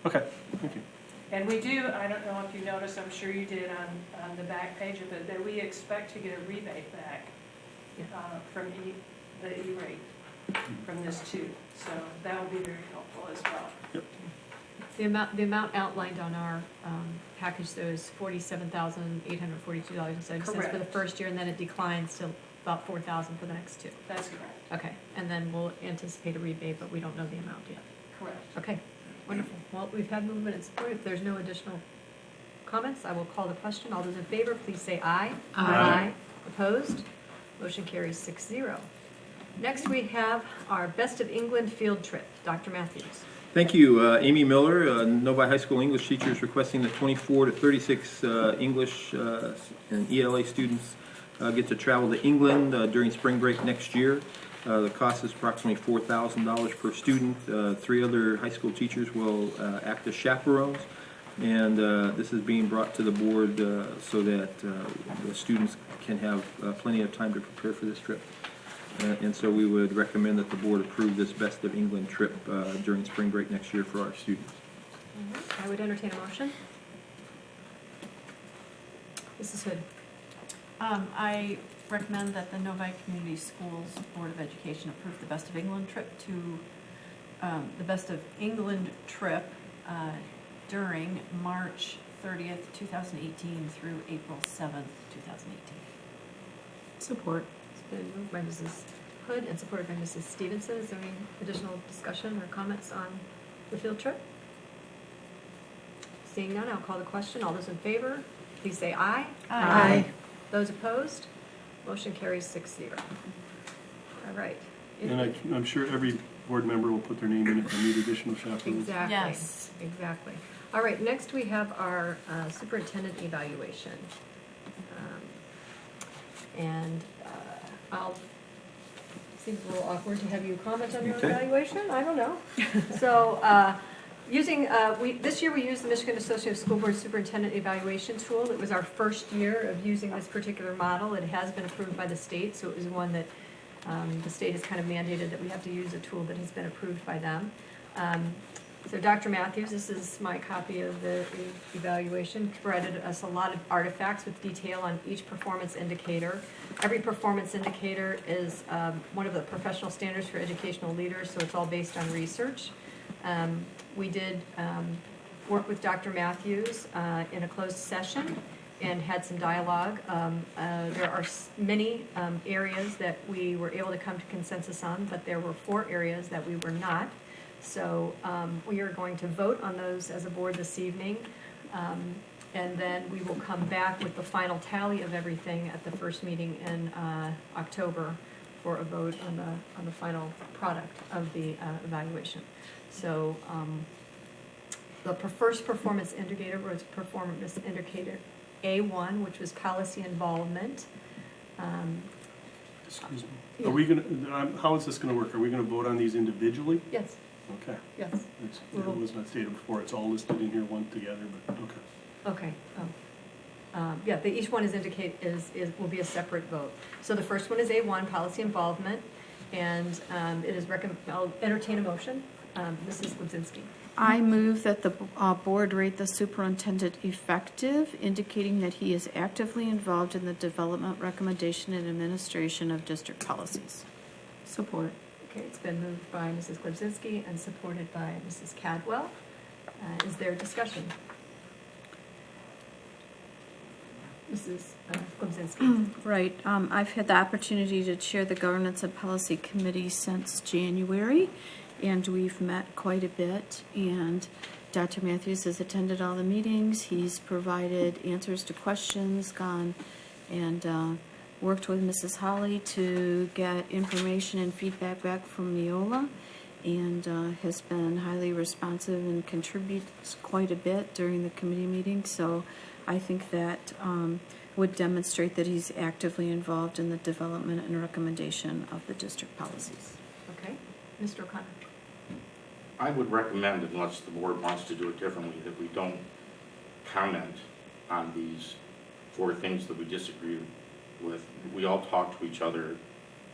okay, thank you. And we do, I don't know if you noticed, I'm sure you did on the back page of it, that we expect to get a rebate back from the E-rate from this too. So that will be very helpful as well. The amount outlined on our package, though, is $47,842.70 for the Correct. first year, and then it declines to about $4,000 for the next two. That's correct. Okay, and then we'll anticipate a rebate, but we don't know the amount yet. Correct. Okay, wonderful. Well, we've had movement and support. If there's no additional comments, I will call the question. All those in favor, please say aye. Aye. Opposed? Motion carries 6-0. Next, we have our Best of England field trip. Dr. Matthews. Thank you. Amy Miller, Novi High School English teacher, is requesting that 24 to 36 English and ELA students get to travel to England during spring break next year. The cost is approximately $4,000 per student. 3 other high school teachers will act as chaperones, and this is being brought to the board so that the students can have plenty of time to prepare for this trip. And so we would recommend that the board approve this Best of England trip during spring break next year for our students. I would entertain a motion. Mrs. Hood. I recommend that the Novi Community Schools Board of Education approve the Best of England trip during March 30th, 2018 through April 7th, 2018. Support. It's been moved by Mrs. Hood and supported by Mrs. Stevenson. Is there any additional discussion or comments on the field trip? Seeing none, I'll call the question. All those in favor, please say aye. Aye. Those opposed? Motion carries 6-0. All right. And I'm sure every board member will put their name in if they need additional chaperones. Exactly. Yes. Exactly. All right, next we have our superintendent evaluation. Seems a little awkward to have you comment on your Okay. evaluation, I don't know. So, this year we used the Michigan Association of School Board Superintendent Evaluation Tool. It was our first year of using this particular model. It has been approved by the state, so it was one that the state has kind of mandated that we have to use a tool that has been approved by them. So Dr. Matthews, this is my copy of the evaluation, provided us a lot of artifacts with detail on each performance indicator. Every performance indicator is one of the professional standards for educational leaders, so it's all based on research. We did work with Dr. Matthews in a closed session and had some dialogue. There are many areas that we were able to come to consensus on, but there were 4 areas that we were not. So we are going to vote on those as a board this evening. And then we will come back with the final tally of everything at the first meeting in October for a vote on the final product of the evaluation. So the first performance indicator was performance indicator A1, which was policy involvement. Excuse me. Yeah. Are we gonna, how is this gonna work? Are we gonna vote on these individually? Yes, Okay. yes. It was not stated before, it's all listed in here one together, but, okay. Okay. Yeah, each one will be a separate vote. So the first one is A1, policy involvement, and it is I'll entertain a motion. Mrs. Glebzinski. I move that the board rate the superintendent effective, indicating that he is actively involved in the development, recommendation, and administration of district policies. Support. Okay, it's been moved by Mrs. Glebzinski and supported by Mrs. Cadwell. Is there discussion? Mrs. Glebzinski. Right. I've had the opportunity to chair the Governance and Policy Committee since January, and we've met quite a bit. And Dr. Matthews has attended all the meetings. He's provided answers to questions, gone and worked with Mrs. Holly to get information and feedback back from Neola, and has been highly responsive and contributes quite a bit during the committee meeting. So I think that would demonstrate that he's actively involved in the development and recommendation of the district policies. Okay, Mr. O'Connor. I would recommend, unless the board wants to do it differently, that we don't comment on these 4 things that we disagree with. We all talk to each other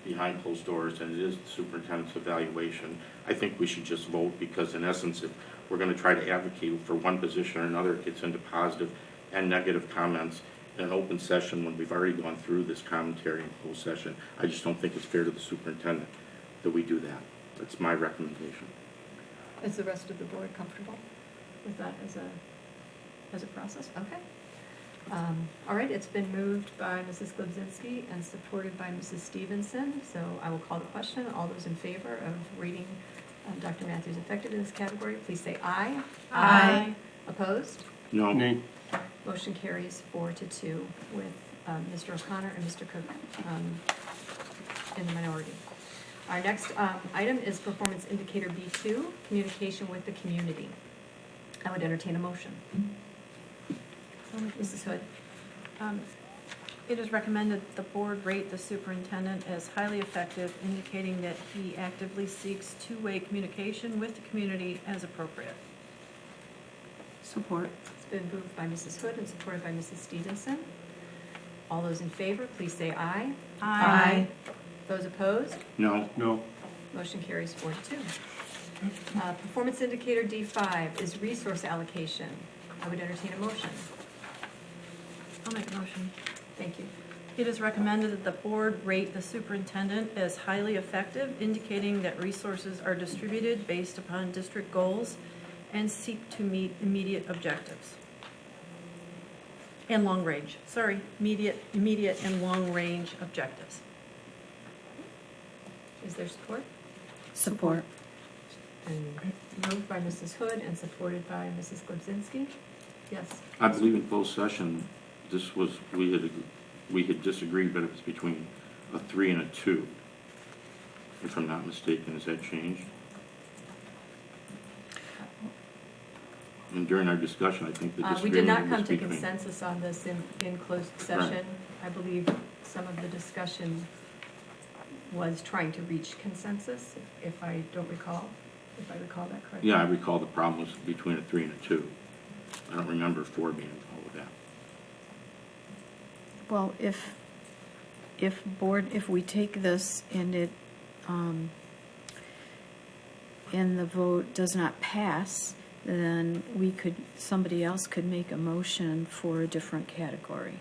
behind closed doors, and it is the superintendent's evaluation. I think we should just vote, because in essence, if we're going to try to advocate for one position or another, it gets into positive and negative comments in an open session when we've already gone through this commentary in closed session. I just don't think it's fair to the superintendent that we do that. That's my recommendation. Is the rest of the board comfortable with that as a process? Okay. All right, it's been moved by Mrs. Glebzinski and supported by Mrs. Stevenson. So I will call the question. All those in favor of rating Dr. Matthews effective in this category, please say aye. Aye. Opposed? No. Nay. Motion carries 4-2 with Mr. O'Connor and Mr. Cook in the minority. Our next item is performance indicator B2, communication with the community. I would entertain a motion. Mrs. Hood. It is recommended the board rate the superintendent as highly effective, indicating that he actively seeks two-way communication with the community as appropriate. Support. It's been moved by Mrs. Hood and supported by Mrs. Stevenson. All those in favor, please say aye. Aye. Those opposed? No. No. Motion carries 4-2. Performance indicator D5 is resource allocation. I would entertain a motion. I'll make a motion. Thank you. It is recommended that the board rate the superintendent as highly effective, indicating that resources are distributed based upon district goals and seek to meet immediate objectives. And long range, sorry, immediate and long range objectives. Is there support? Support. And moved by Mrs. Hood and supported by Mrs. Glebzinski. Yes. I believe in closed session, this was, we had disagreed, but it was between a 3 and a 2. If I'm not mistaken, has that changed? And during our discussion, I think the We did disagreement not was come to between. consensus on this in closed session. I believe some of the discussion was trying to reach consensus, if I recall that correctly. Yeah, I recall the problem was between a 3 and a 2. I don't remember 4 being involved with that. Well, if we take this and it, and the vote does not pass, then somebody else could make a motion for a different category,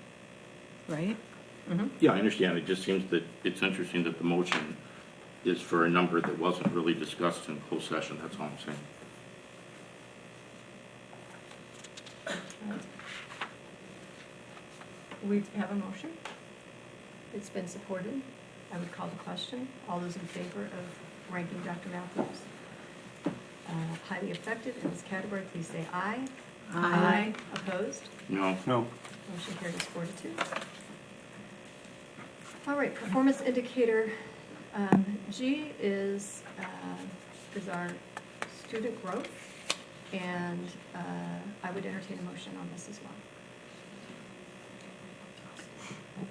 right? Mm-hmm. Yeah, I understand. It just seems that it's interesting that the motion is for a number that wasn't really discussed in closed session. That's all I'm saying. We have a motion. It's been supported. I would call the question. All those in favor of ranking Dr. Matthews highly effective in this category, please say aye. Aye. Opposed? No. No. Motion carries 4-2. All right, performance indicator G is our student growth, and I would entertain a motion on this as well.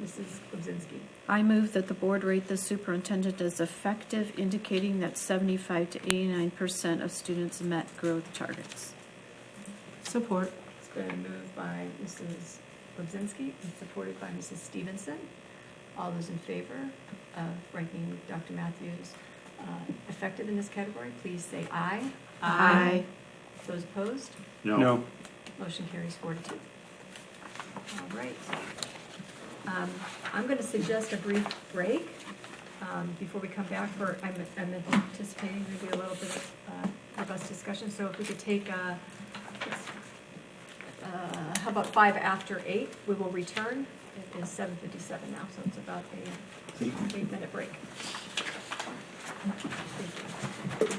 Mrs. Kubzinski. I move that the board rate the superintendent as effective, indicating that 75 to 89% of students met growth targets. Support. It's been moved by Mrs. Kubzinski and supported by Mrs. Stevenson. All those in favor of ranking Dr. Matthews effective in this category, please say aye. Aye. Those opposed? No. Motion carries 4-2. All right. I'm going to suggest a brief break before we come back for, I'm anticipating maybe a little bit of robust discussion. So if we could take, how about 5 after 8? We will return. It is 7:57 now, so it's about a 8-minute break. Thank you.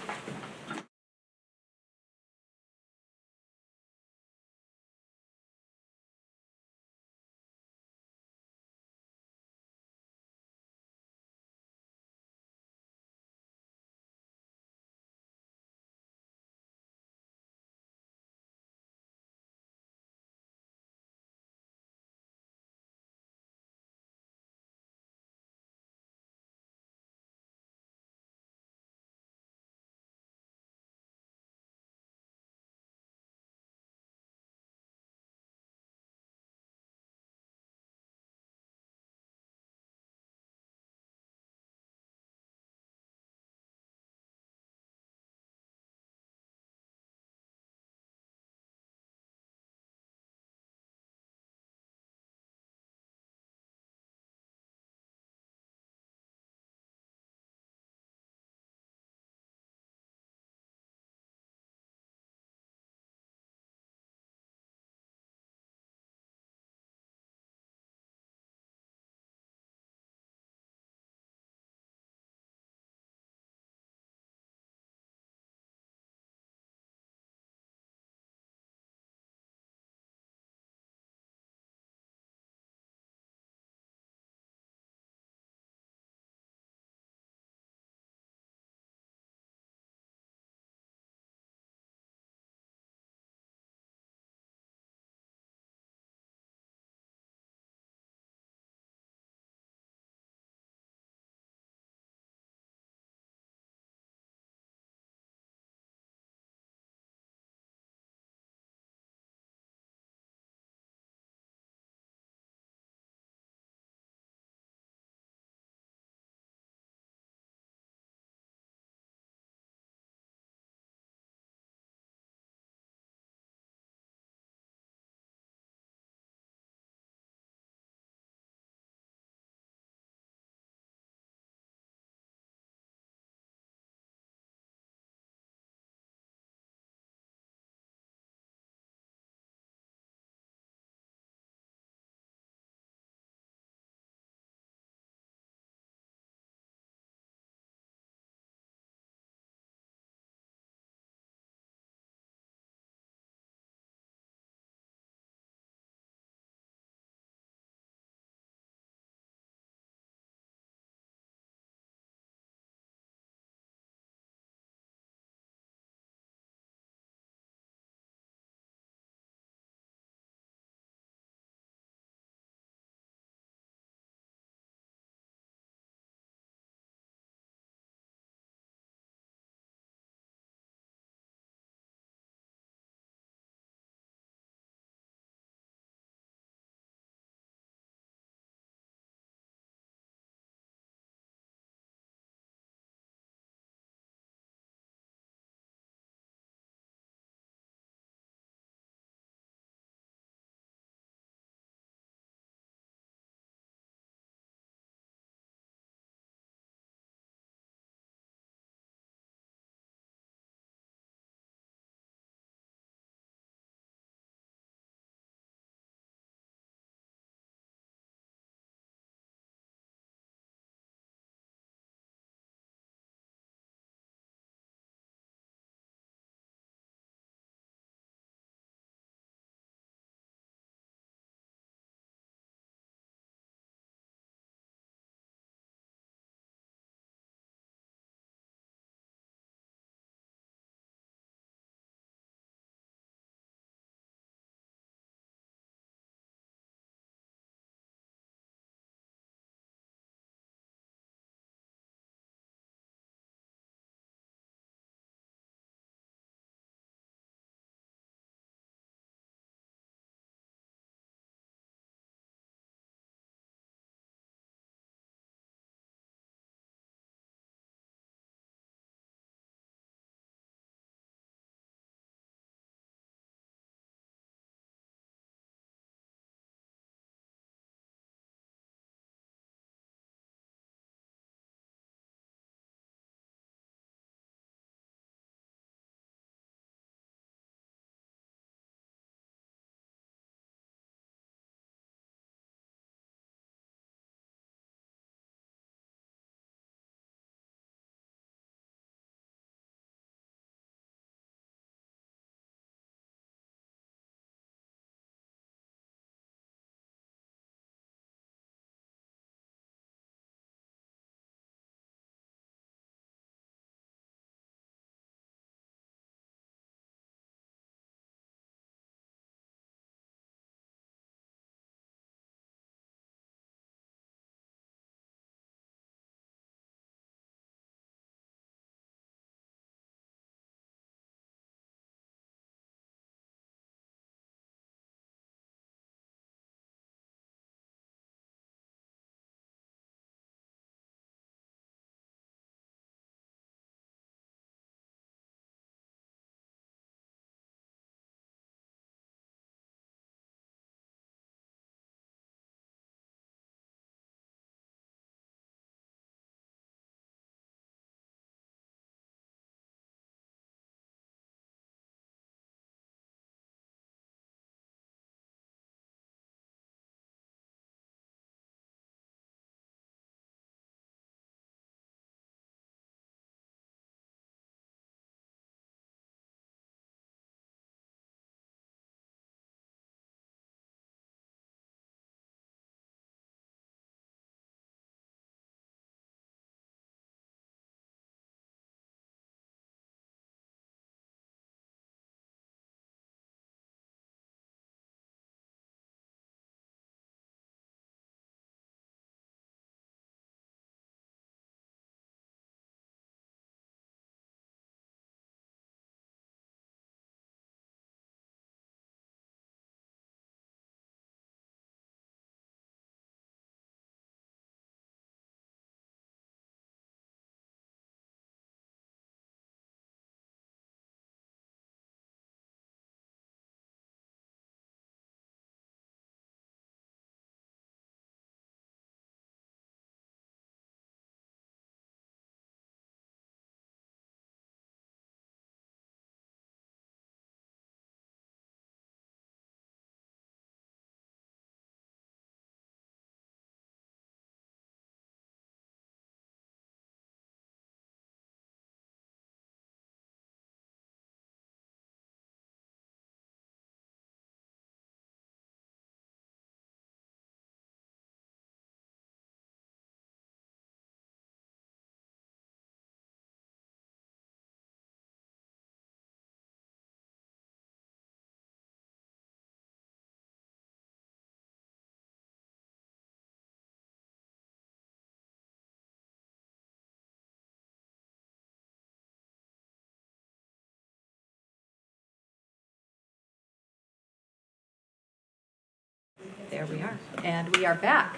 There we are. And we are back.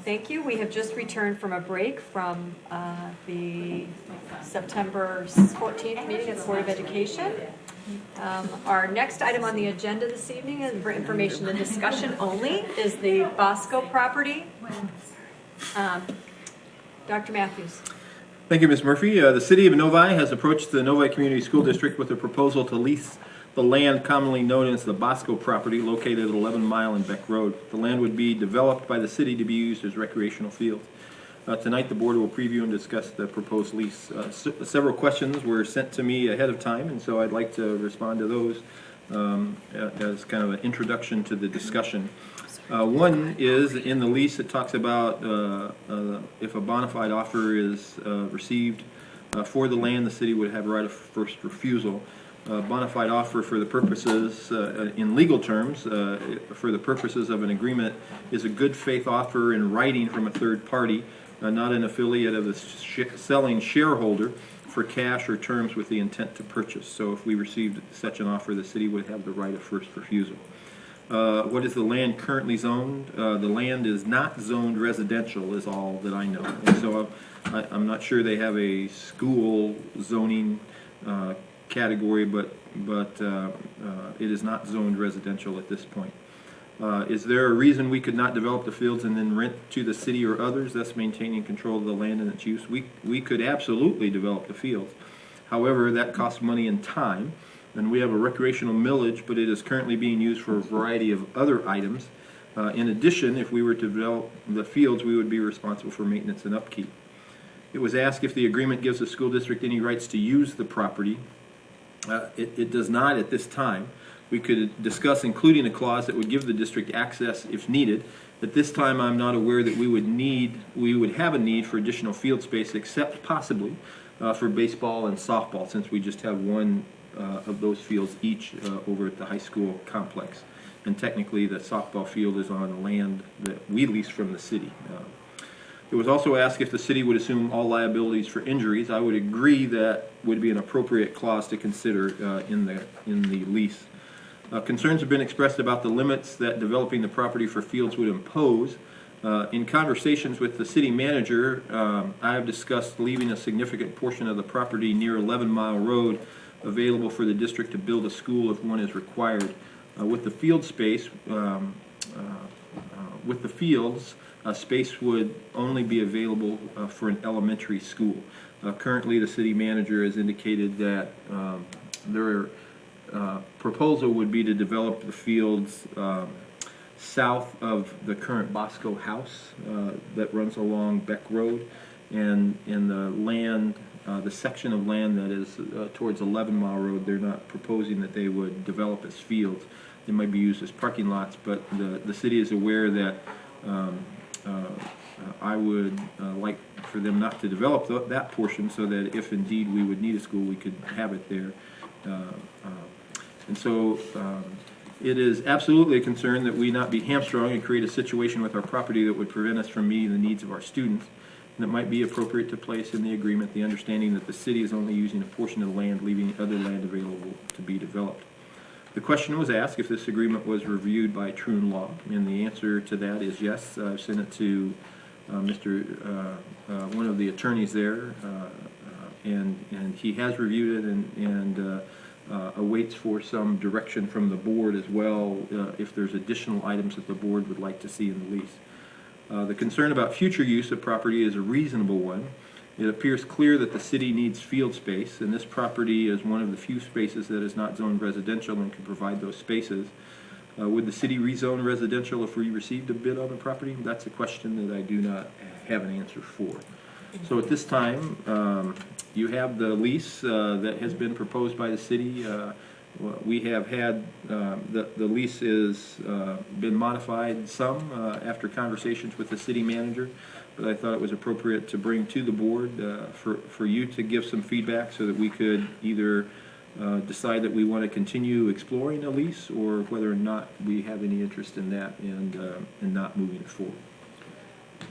Thank you. We have just returned from a break from the September 14th meeting at the Board of Education. Our next item on the agenda this evening, and for information and discussion only, is the Bosco property. Dr. Matthews. Thank you, Ms. Murphy. The City of Novi has approached the Novi Community School District with a proposal to lease the land commonly known as the Bosco property located at 11 Mile and Beck Road. The land would be developed by the city to be used as recreational fields. Tonight, the board will preview and discuss the proposed lease. Several questions were sent to me ahead of time, and so I'd like to respond to those as kind of an introduction to the discussion. One is, in the lease, it talks about if a bona fide offer is received for the land, the city would have a right of first refusal. Bona fide offer for the purposes, in legal terms, for the purposes of an agreement, is a good faith offer in writing from a third party, not an affiliate of the selling shareholder, for cash or terms with the intent to purchase. So if we received such an offer, the city would have the right of first refusal. What is the land currently zoned? The land is not zoned residential, is all that I know. And so I'm not sure they have a school zoning category, but it is not zoned residential at this point. Is there a reason we could not develop the fields and then rent to the city or others, thus maintaining control of the land and its use? We could absolutely develop the fields. However, that costs money and time, and we have a recreational millage, but it is currently being used for a variety of other items. In addition, if we were to develop the fields, we would be responsible for maintenance and upkeep. It was asked if the agreement gives the school district any rights to use the property. It does not at this time. We could discuss including a clause that would give the district access if needed. At this time, I'm not aware that we would have a need for additional field space, except possibly for baseball and softball, since we just have one of those fields each over at the high school complex. And technically, the softball field is on land that we lease from the city. It was also asked if the city would assume all liabilities for injuries. I would agree that would be an appropriate clause to consider in the lease. Concerns have been expressed about the limits that developing the property for fields would impose. In conversations with the city manager, I have discussed leaving a significant portion of the property near 11 Mile Road available for the district to build a school if one is required. With the field space, with the fields, space would only be available for an elementary school. Currently, the city manager has indicated that their proposal would be to develop the fields south of the current Bosco house that runs along Beck Road, and in the land, the section of land that is towards 11 Mile Road, they're not proposing that they would develop as fields. They might be used as parking lots, but the city is aware that I would like for them not to develop that portion, so that if indeed we would need a school, we could have it there. And so it is absolutely a concern that we not be hamstrung and create a situation with our property that would prevent us from meeting the needs of our students. And it might be appropriate to place in the agreement the understanding that the city is only using a portion of the land, leaving other land available to be developed. The question was asked if this agreement was reviewed by Troon Law, and the answer to that is yes. I've sent it to one of the attorneys there, and he has reviewed it and awaits for some direction from the board as well if there's additional items that the board would like to see in the lease. The concern about future use of property is a reasonable one. It appears clear that the city needs field space, and this property is one of the few spaces that is not zoned residential and can provide those spaces. Would the city rezone residential if we received a bid on the property? That's a question that I do not have an answer for. So at this time, you have the lease that has been proposed by the city. We have had, the lease has been modified some after conversations with the city manager, but I thought it was appropriate to bring to the board for you to give some feedback so that we could either decide that we want to continue exploring a lease or whether or not we have any interest in that and not moving it forward.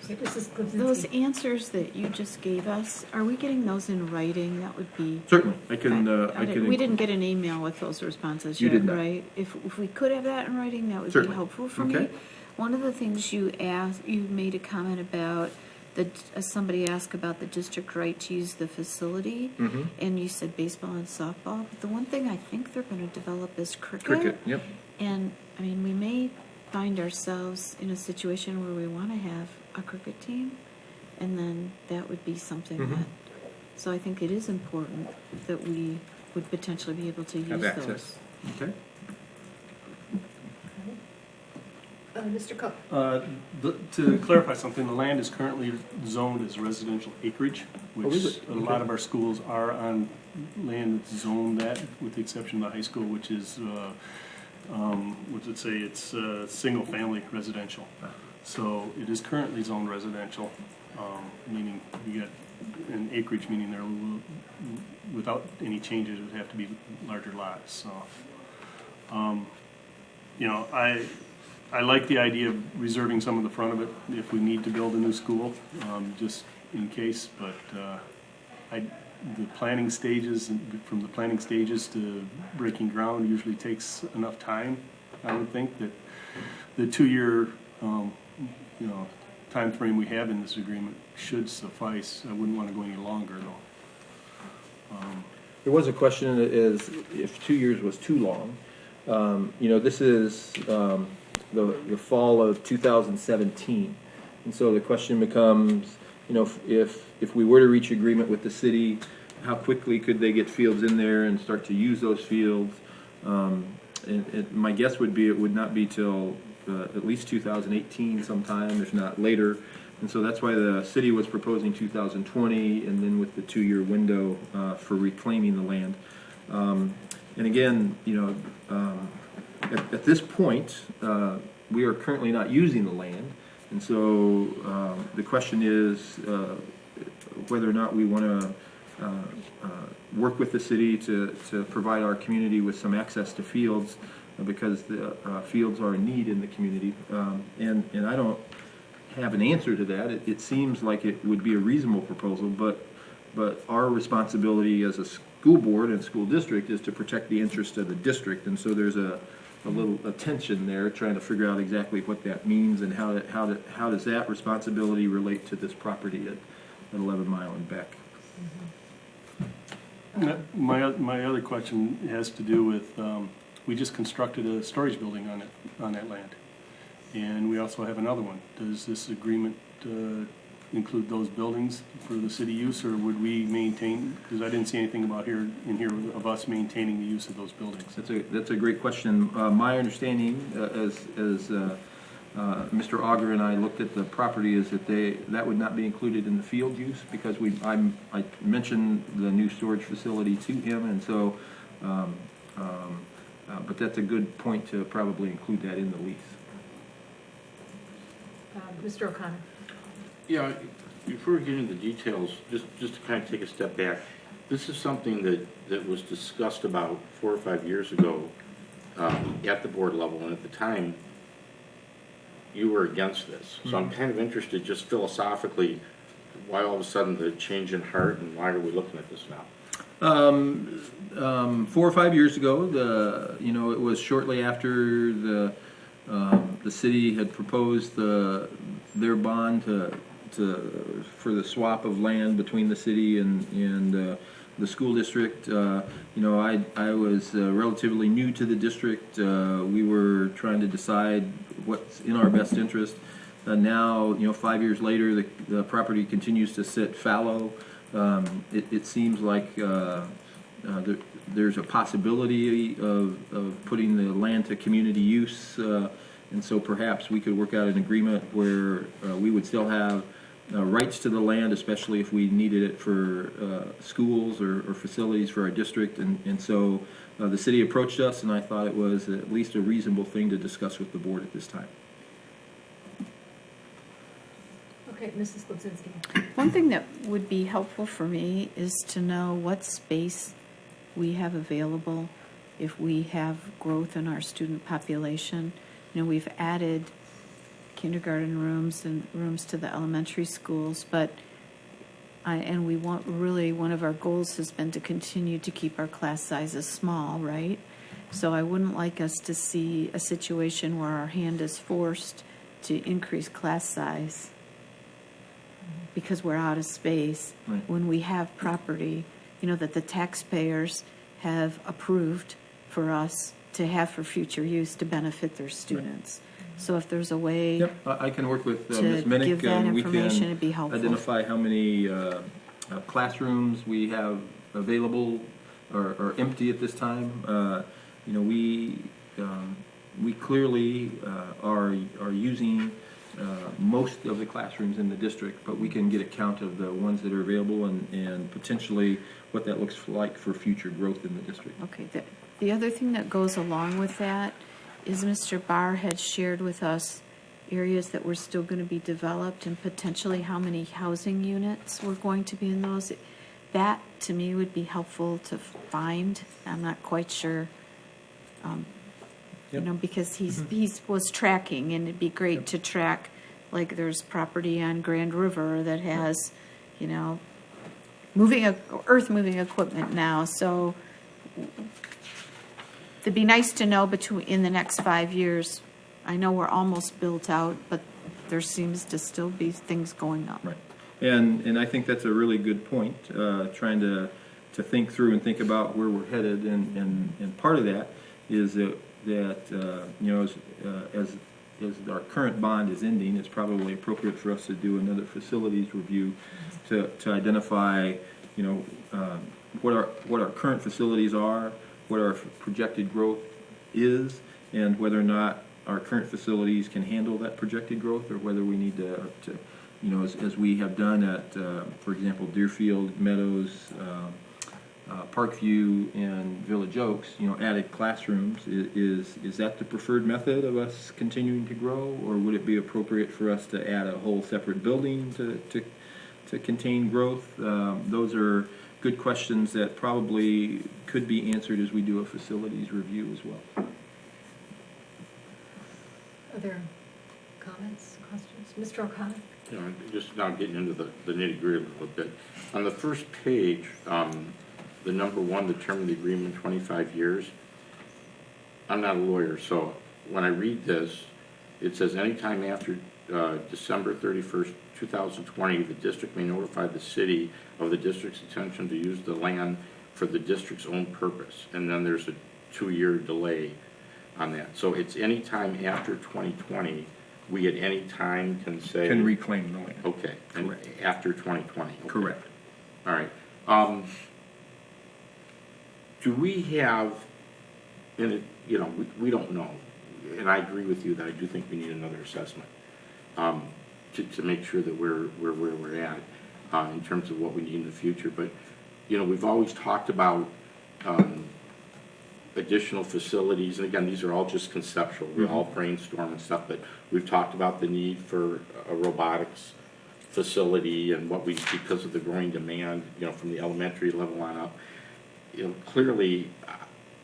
Those answers that you just gave us, are we getting those in writing? That would be... Certainly. I can we didn't get an email with those responses You yet, did not. right? If we could have that in writing, that would Certainly. be helpful for Okay. me. One of the things you made a comment about, somebody asked about the district right to use the facility, and you said baseball and softball. But the one thing I think they're going to develop is Cricket, yep. And, I mean, we may find ourselves in a situation where we want to have a cricket team, and then that would be something that, so I think it is important that we would potentially be able to use Have those. access. Okay. Mr. Cook? To clarify something, the land is currently zoned as residential acreage, Oh, is which it? a lot of our schools are on land that's zoned that, with the exception of the high school, which is, what does it say, it's single-family residential. So it is currently zoned residential, meaning you get an acreage, meaning they're, without any changes, it would have to be larger lots, so. You know, I like the idea of reserving some of the front of it if we need to build a new school, just in case, but the planning stages, from the planning stages to breaking ground usually takes enough time, I would think, that the 2-year, time frame we have in this agreement should suffice. I wouldn't want to go any longer, though. There was a question is if 2 years was too long. This is the fall of 2017, and so the question becomes, if we were to reach agreement with the city, how quickly could they get fields in there and start to use those fields? My guess would be it would not be till at least 2018 sometime, if not later. And so that's why the city was proposing 2020, and then with the 2-year window for reclaiming the land. And again, at this point, we are currently not using the land, and so the question is whether or not we want to work with the city to provide our community with some access to fields, because the fields are a need in the community. And I don't have an answer to that. It seems like it would be a reasonable proposal, but our responsibility as a school board and school district is to protect the interest of the district, and so there's a little tension there, trying to figure out exactly what that means and how does that responsibility relate to this property at 11 Mile and Beck. My other question has to do with, we just constructed a storage building on that land, and we also have another one. Does this agreement include those buildings for the city use, or would we maintain, because I didn't see anything about in here of us maintaining the use of those buildings? That's a great question. My understanding, as Mr. Auger and I looked at the property, is that would not be included in the field use, because I mentioned the new storage facility to him, and so, but that's a good point to probably include that in the lease. Mr. O'Connor? Yeah, before we get into the details, just to kind of take a step back, this is something that was discussed about 4 or 5 years ago at the board level, and at the time, you were against this. So I'm kind of interested, just philosophically, why all of a sudden the change in heart, and why are we looking at this now? 4 or 5 years ago, it was shortly after the city had proposed their bond for the swap of land between the city and the school district. I was relatively new to the district. We were trying to decide what's in our best interest. Now, 5 years later, the property continues to sit fallow. It seems like there's a possibility of putting the land to community use, and so perhaps we could work out an agreement where we would still have rights to the land, especially if we needed it for schools or facilities for our district. And so the city approached us, and I thought it was at least a reasonable thing to discuss with the board at this time. Okay, Mrs. Klubzinski. One thing that would be helpful for me is to know what space we have available if we have growth in our student population. We've added kindergarten rooms and rooms to the elementary schools, but we want, really, one of our goals has been to continue to keep our class sizes small, right? So I wouldn't like us to see a situation where our hand is forced to increase class size because we're out of space. Right. When we have property, that the taxpayers have approved for us to have for future use to benefit their students. So if there's a way Yep, I can work with to Ms. Minnick, give that and we information, can it'd be helpful. identify how many classrooms we have available or empty at this time. We clearly are using most of the classrooms in the district, but we can get a count of the ones that are available and potentially what that looks like for future growth in the district. Okay, the other thing that goes along with that is Mr. Barr had shared with us areas that were still going to be developed and potentially how many housing units were going to be in those. That, to me, would be helpful to find. I'm not quite sure, because he was tracking, and it'd be great to track, like there's property on Grand River that has, earth-moving equipment now, so it'd be nice to know in the next 5 years. I know we're almost built out, but there seems to still be things going on. Right. And I think that's a really good point, trying to think through and think about where we're headed. And part of that is that as our current bond is ending, it's probably appropriate for us to do another facilities review to identify, what our current facilities are, what our projected growth is, and whether or not our current facilities can handle that projected growth, or whether we need to as we have done at, for example, Deerfield, Meadows, Parkview, and Village Oaks, added classrooms. Is that the preferred method of us continuing to grow, or would it be appropriate for us to add a whole separate building to contain growth? Those are good questions that probably could be answered as we do a facilities review as well. Other comments, questions? Mr. O'Connor? Just now getting into the nitty-gritty a little bit. On the first page, the number one, the term of the agreement, 25 years. I'm not a lawyer, so when I read this, it says anytime after December 31st, 2020, the district may notify the city of the district's intention to use the land for the district's own purpose. And then there's a 2-year delay on that. So it's any time after 2020, we at any time can say... Can reclaim the land. Okay. And Correct. after 2020. Okay. Correct. All right. Do we have, and it, we don't know, and I agree with you that I do think we need another assessment to make sure that we're where we're at in terms of what we need in the future. But, we've always talked about additional facilities, and again, these are all just conceptual. We all brainstorm and stuff, but we've talked about the need for a robotics facility and because of the growing demand, from the elementary level on up. Clearly,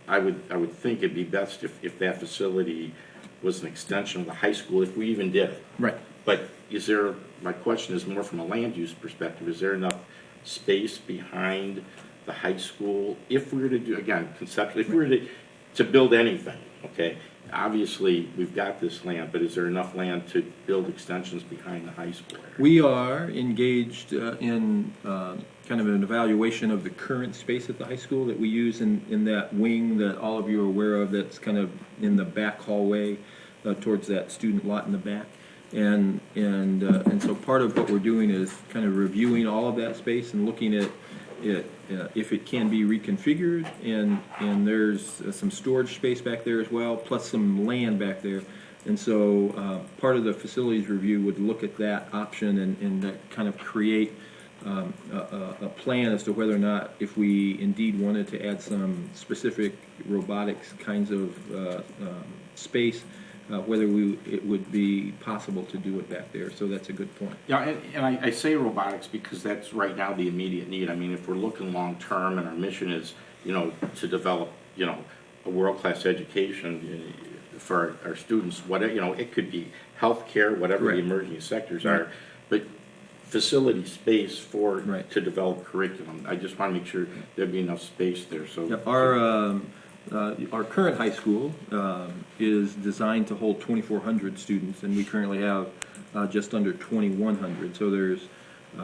I would think it'd be best if that facility was an extension of the high school, if we even did it. Right. But my question is more from a land use perspective, is there enough space behind the high school, if we were to do, again, conceptually, if we were to build anything, okay? Obviously, we've got this land, but is there enough land to build extensions behind the high school area? We are engaged in kind of an evaluation of the current space at the high school that we use in that wing that all of you are aware of, that's kind of in the back hallway towards that student lot in the back. And so part of what we're doing is kind of reviewing all of that space and looking at it, if it can be reconfigured, and there's some storage space back there as well, plus some land back there. And so part of the facilities review would look at that option and kind of create a plan as to whether or not, if we indeed wanted to add some specific robotics kinds of space, whether it would be possible to do it back there. So that's a good point. Yeah, and I say robotics because that's right now the immediate need. I mean, if we're looking long term and our mission is, to develop, a world-class education for our students, whatever, it could be healthcare, whatever Right. the emerging sectors are, but facility space to develop curriculum. I just want to make sure there'd be enough space there. So Yeah, Our current high school is designed to hold 2,400 students, and we currently have just under 2,100. So there's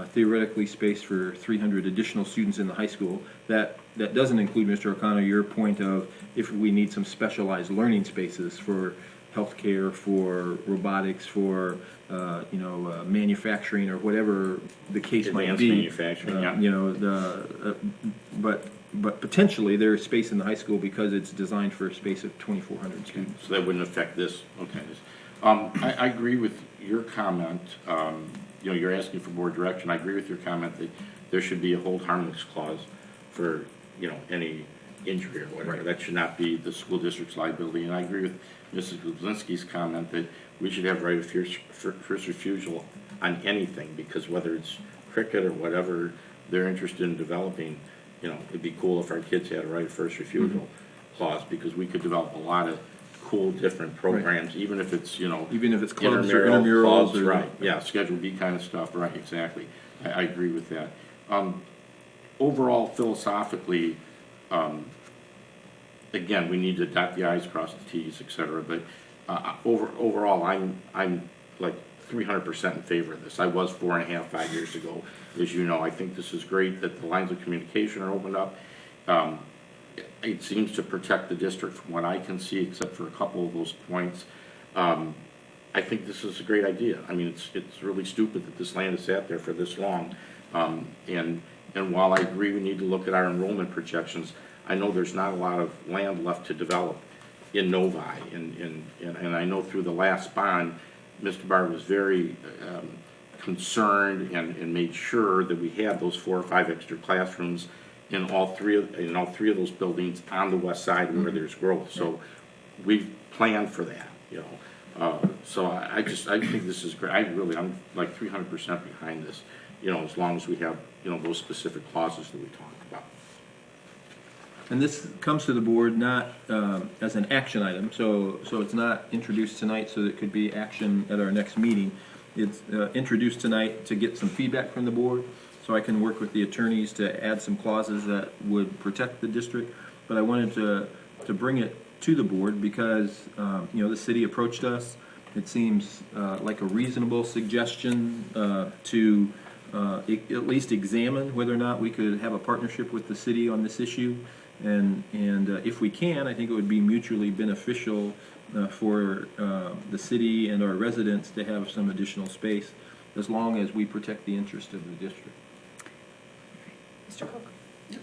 theoretically space for 300 additional students in the high school. That doesn't include, Mr. O'Connor, your point of if we need some specialized learning spaces for healthcare, for robotics, for manufacturing, or whatever the case might Advanced be. manufacturing, yeah. But potentially there is space in the high school because it's designed for a space of 2,400 students. So that wouldn't affect this, okay. I agree with your comment, you're asking for board direction. I agree with your comment that there should be a hold harmless clause for, any injury or whatever. Right. That should not be the school district's liability. And I agree with Mrs. Gublinski's comment that we should have right of first refusal on anything, because whether it's cricket or whatever they're interested in developing, it'd be cool if our kids had a right of first refusal clause, because we could develop a lot of cool different programs, even if it's, Even if it's clubs or intramural intramurals. clubs, right, yeah, Schedule B kind of stuff, right, exactly. I agree with that. Overall, philosophically, again, we need to dot the i's, cross the t's, et cetera, but overall, I'm like 300% in favor of this. I was 4.5, 5 years ago. As you know, I think this is great that the lines of communication are opened up. It seems to protect the district from what I can see, except for a couple of those points. I think this is a great idea. I mean, it's really stupid that this land has sat there for this long. And while I agree we need to look at our enrollment projections, I know there's not a lot of land left to develop in Novi. And I know through the last bond, Mr. Barr was very concerned and made sure that we had those 4 or 5 extra classrooms in all three of those buildings on the west side where there's growth. So we've planned for that, So I think this is great. I'm like 300% behind this, as long as we have, those specific clauses that we talked about. And this comes to the board not as an action item, so it's not introduced tonight so that it could be action at our next meeting. It's introduced tonight to get some feedback from the board, so I can work with the attorneys to add some clauses that would protect the district. But I wanted to bring it to the board because, the city approached us. It seems like a reasonable suggestion to at least examine whether or not we could have a partnership with the city on this issue. And if we can, I think it would be mutually beneficial for the city and our residents to have some additional space, as long as we protect the interest of the district. Mr. Cook?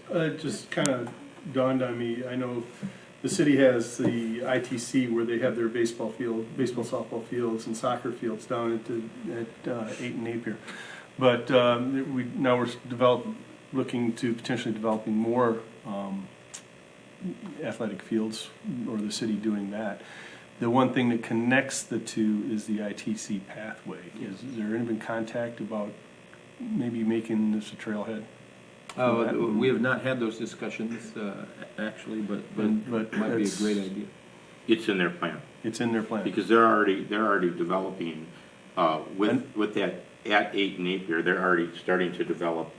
It just kind of dawned on me, I know the city has the ITC where they have their baseball, softball fields, and soccer fields down at 8 and Napier. But we're looking to potentially developing more athletic fields, or the city doing that. The one thing that connects the two is the ITC pathway. Is there any been contact about maybe making this a trailhead? We have not had those discussions, actually, but it might be a great idea. It's in their plan. It's in their plan. Because they're already developing, with that at 8 Napier, they're already starting to develop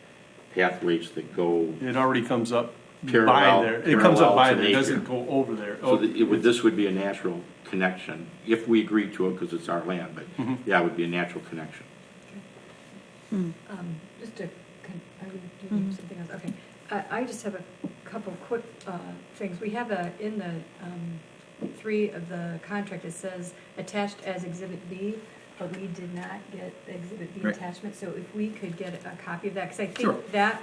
pathways that go. It already comes up Parallel- by there. It comes up parallel by to there. It Napier. doesn't go over there. So this would be a natural connection, if we agree to it, because it's our land, but yeah, it would be a natural connection. Just to, do you have something else? Okay. I just have a couple quick things. We have in the 3 of the contract, it says attached as Exhibit B, but we did not get the Exhibit B Right. attachment. So if we could get a copy of that, because I think Sure. that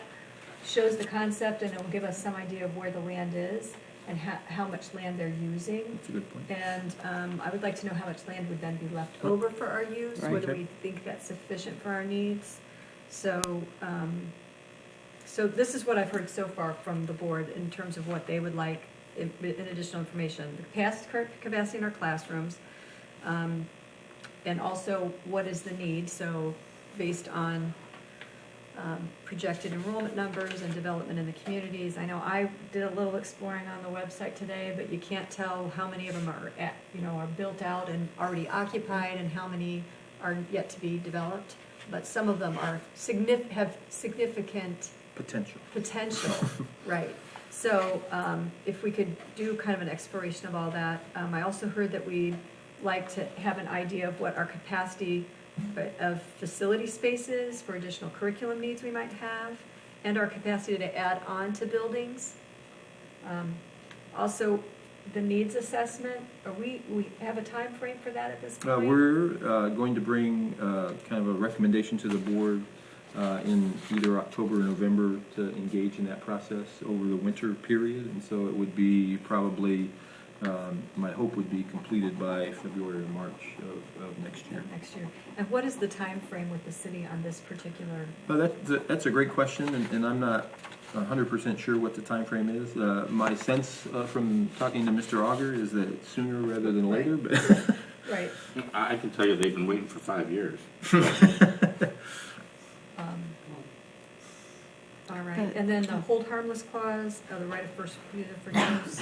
shows the concept and it will give us some idea of where the land is and how much land they're using. That's a good point. And I would like to know how much land would then be left over for our use, Right. whether Okay. we think that's sufficient for our needs. So, so this is what I've heard so far from the board in terms of what they would like in additional information. The capacity in our classrooms, and also what is the need, so based on projected enrollment numbers and development in the communities. I know I did a little exploring on the website today, but you can't tell how many of them are built out and already occupied and how many are yet to be developed. But some of them are have significant Potential. potential, right? So if we could do kind of an exploration of all that. I also heard that we'd like to have an idea of what our capacity of facility space is for additional curriculum needs we might have, and our capacity to add on to buildings. Also, the needs assessment, we have a time frame for that at this point? We're going to bring kind of a recommendation to the board in either October or November to engage in that process over the winter period. And so it would be probably, my hope would be completed by February or March of next year. Next year. And what is the time frame with the city on this particular? That's a great question, and I'm not 100% sure what the time frame is. My sense from talking to Mr. Auger is that it's sooner rather than later, but Right. I can tell you they've been waiting for 5 years. All right, and then the hold harmless clause, the right of first refusal for use,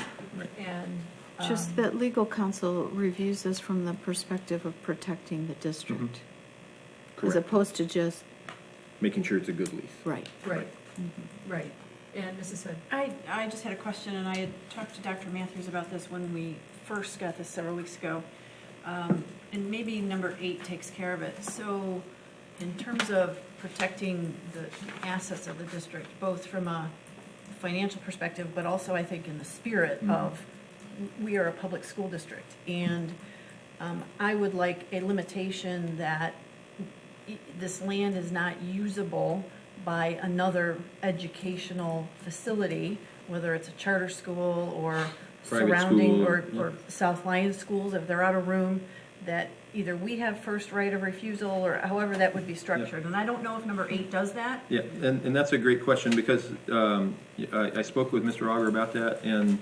and. Just that legal counsel reviews this from the perspective of protecting the district, as correct. opposed to just, Making sure it's a good lease. right. Right, right. And Mrs. Hood? I just had a question, and I had talked to Dr. Matthews about this when we first got this several weeks ago. And maybe number 8 takes care of it. So in terms of protecting the assets of the district, both from a financial perspective, but also I think in the spirit of we are a public school district. And I would like a limitation that this land is not usable by another educational facility, whether it's a charter school or Private surrounding, school, or, yeah. or South Lions schools, if they're out of room, that either we have first right of refusal, or however that would be structured. And I don't know if number 8 does that. Yeah, and that's a great question, because I spoke with Mr. Auger about that, and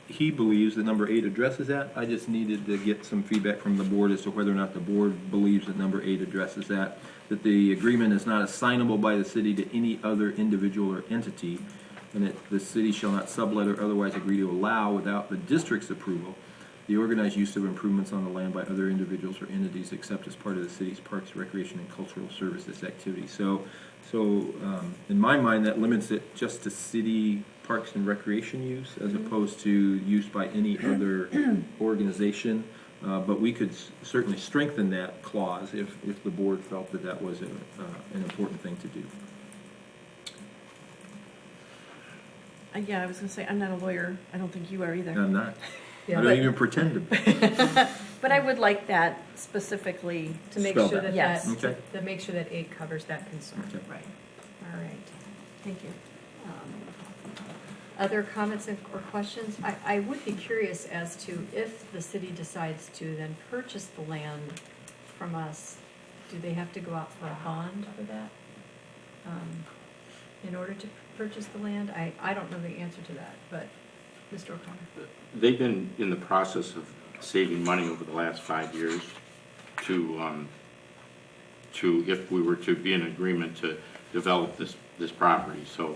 he believes that number 8 addresses that. I just needed to get some feedback from the board as to whether or not the board believes that number 8 addresses that the agreement is not assignable by the city to any other individual or entity, and that the city shall not sublet or otherwise agree to allow, without the district's approval, the organized use of improvements on the land by other individuals or entities except as part of the city's parks, recreation, and cultural services activities. So in my mind, that limits it just to city parks and recreation use, as opposed to use by any other organization. But we could certainly strengthen that clause if the board felt that that was an important thing to do. Yeah, I was going to say, I'm not a lawyer. I don't think you are either. I'm not. Yeah, I don't even pretend to be. But I would like that specifically. To make Spell sure that. that Yes. that, Okay. to make sure that 8 covers that concern. Okay. Right. All right. Thank you. Other comments or questions? I would be curious as to if the city decides to then purchase the land from us, do they have to go out for a bond for that? In order to purchase the land? I don't know the answer to that, but Mr. O'Connor? They've been in the process of saving money over the last 5 years to if we were to be in agreement to develop this property. So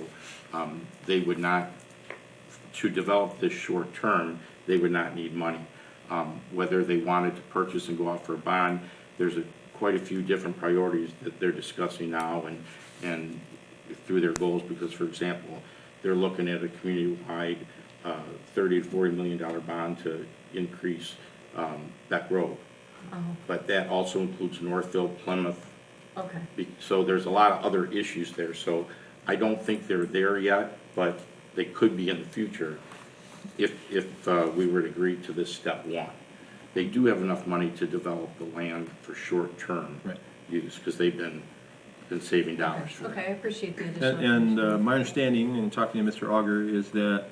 they would not, to develop this short term, they would not need money. Whether they wanted to purchase and go out for a bond, there's quite a few different priorities that they're discussing now and through their goals, because, for example, they're looking at a community-wide $30 to $40 million bond to increase Beck Road. Oh, But that also includes Northville, Plymouth. okay. So there's a lot of other issues there. So I don't think they're there yet, but they could be in the future if we were to agree to this step 1. They do have enough money to develop the land for short-term Right. use, because they've been saving dollars Okay, for it. okay, I appreciate the additional. And information. my understanding, in talking to Mr. Auger, is that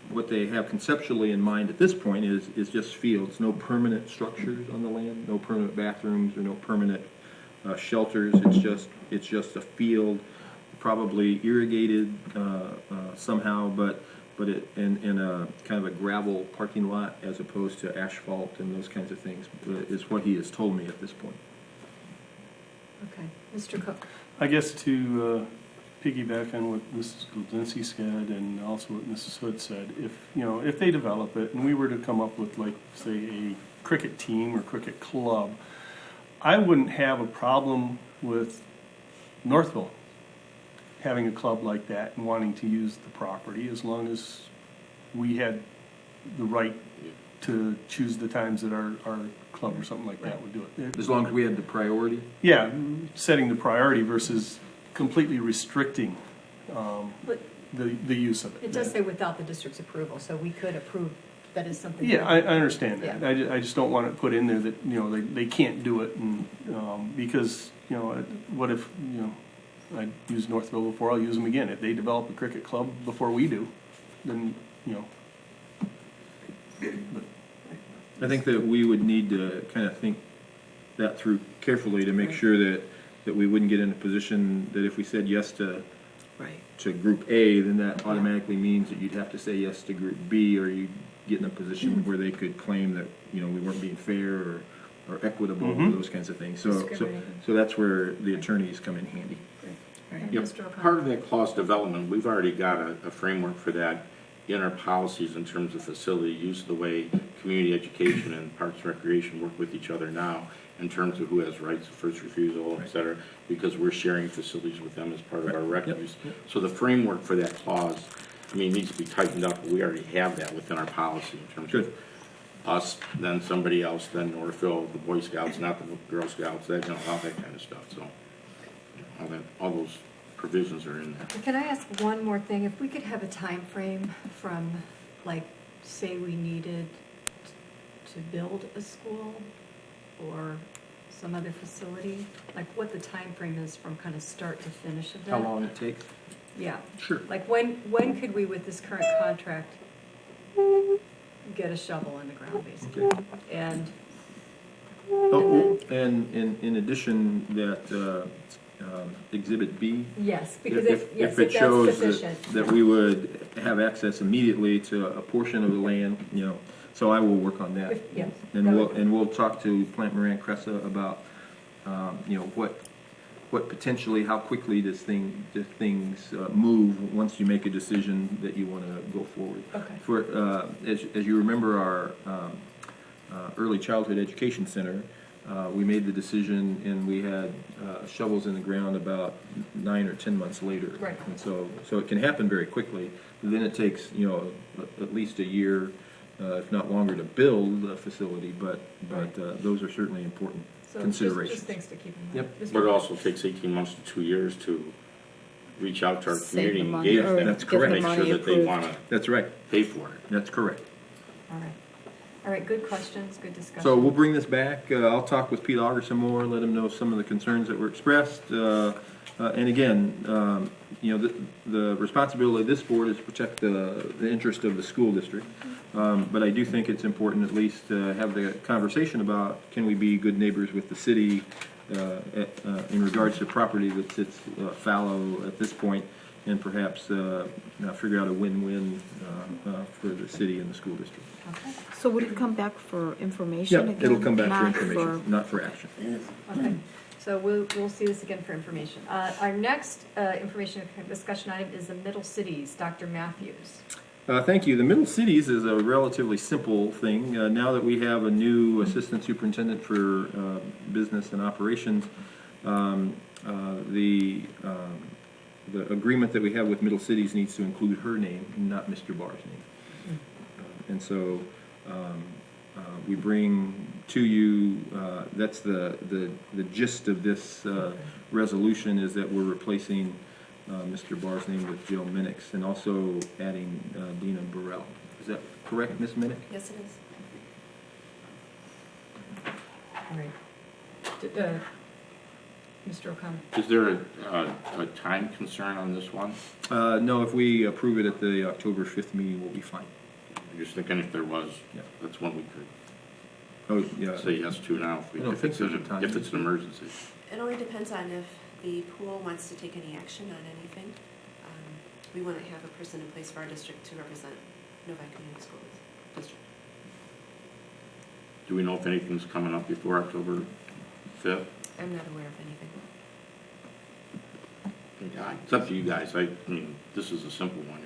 what they have conceptually in mind at this point is just fields, no permanent structures on the land, no permanent bathrooms or no permanent shelters. It's just a field, probably irrigated somehow, but it in a kind of a gravel parking lot as opposed to asphalt and those kinds of things is what he has told me at this point. Okay, Mr. Cook? I guess to piggyback on what Mrs. Goldinsky said and also what Mrs. Hood said, if they develop it and we were to come up with, like, say, a cricket team or cricket club, I wouldn't have a problem with Northville having a club like that and wanting to use the property, as long as we had the right to choose the times that our club or something like that would do it. As long as we had the priority? Yeah, setting the priority versus completely restricting But the use of it. it does say without the district's approval, so we could approve, that is something. Yeah, I understand that. Yeah. I just don't want it put in there that, you know, they can't do it, and, because, you know, what if, you know, I used Northville before, I'll use them again. If they develop a cricket club before we do, then, you know. But I think that we would need to kind of think that through carefully to make sure that we wouldn't get in a position that if we said yes to group A, then that automatically means that you'd have to say yes to group B, or you get in a position where they could claim that, you know, we weren't being fair or equitable, Mhm. those kinds of things. So that's where the attorneys come in handy. And Yep. Mr. O'Connor? Part of that clause development, we've already got a framework for that in our policies in terms of facility use, the way community education and parks and recreation work with each other now in terms of who has rights of first refusal, et cetera, because we're sharing facilities with them as part of our rec Yep. use. So the framework for that clause, I mean, needs to be tightened up, but we already have that within our policy in terms of Good. us, then somebody else, then Northville, the Boy Scouts, not the Girl Scouts, that, you know, all that kind of stuff, so. All those provisions are in there. Can I ask one more thing? If we could have a time frame from, like, say we needed to build a school or some other facility, like what the time frame is from kind of start to finish of that? How long it takes? Yeah, Sure. like when could we, with this current contract, get a shovel in the ground, basically? Okay. And Oh, and in addition, that Exhibit B, yes, because if if yes, it if that's shows sufficient. that we would have access immediately to a portion of the land, you know, so I will work on that. Yes. And that we'll, would- and we'll talk to Plant Moran Cressa about, you know, what potentially, how quickly do things move once you make a decision that you want to go forward. Okay. For, as you remember, our Early Childhood Education Center, we made the decision and we had shovels in the ground about 9 or 10 months later. Right. And so it can happen very quickly. Then it takes, you know, at least a year, if not longer, to build a facility, but those are certainly important So considerations. just things to keep in mind. Yep. Mr. But it also takes 18 months to 2 years to reach out to our Save community the and money, engage or them. That's get the correct. Make sure money that they approved. want to That's right. pay for it. That's correct. All right. All right, good questions, good discussion. So we'll bring this back. I'll talk with Pete Auger some more, let him know some of the concerns that were expressed. And again, you know, the responsibility of this board is to protect the interest of the school district. But I do think it's important at least to have the conversation about, can we be good neighbors with the city in regards to property that sits fallow at this point, and perhaps figure out a win-win for the city and the school district. Okay, So would it come back for information Yeah, again? it'll come back for Not information, not for action. okay. So we'll see this again for information. Our next information discussion item is the Middle Cities, Dr. Matthews. Thank you. The Middle Cities is a relatively simple thing. Now that we have a new assistant superintendent for business and operations, the agreement that we have with Middle Cities needs to include her name, not Mr. Barr's name. And so we bring to you, that's the gist of this resolution, is that we're replacing Mr. Barr's name with Jill Minix, and also adding Dina Burrell. Is that correct, Ms. Minix? Yes, it is. All right. Mr. O'Connor. Is there a time concern on this one? No, if we approve it at the October 5th meeting, we'll be fine. I'm just thinking if there was, Yeah. that's one we could Oh, yeah. say yes to now I don't think there's a time. if it's an emergency. It only depends on if the pool wants to take any action on anything. We want to have a person in place for our district to represent Novi Community Schools District. Do we know if anything's coming up before October 5th? I'm not aware of anything. Yeah, it's up to you guys. I mean, this is a simple one.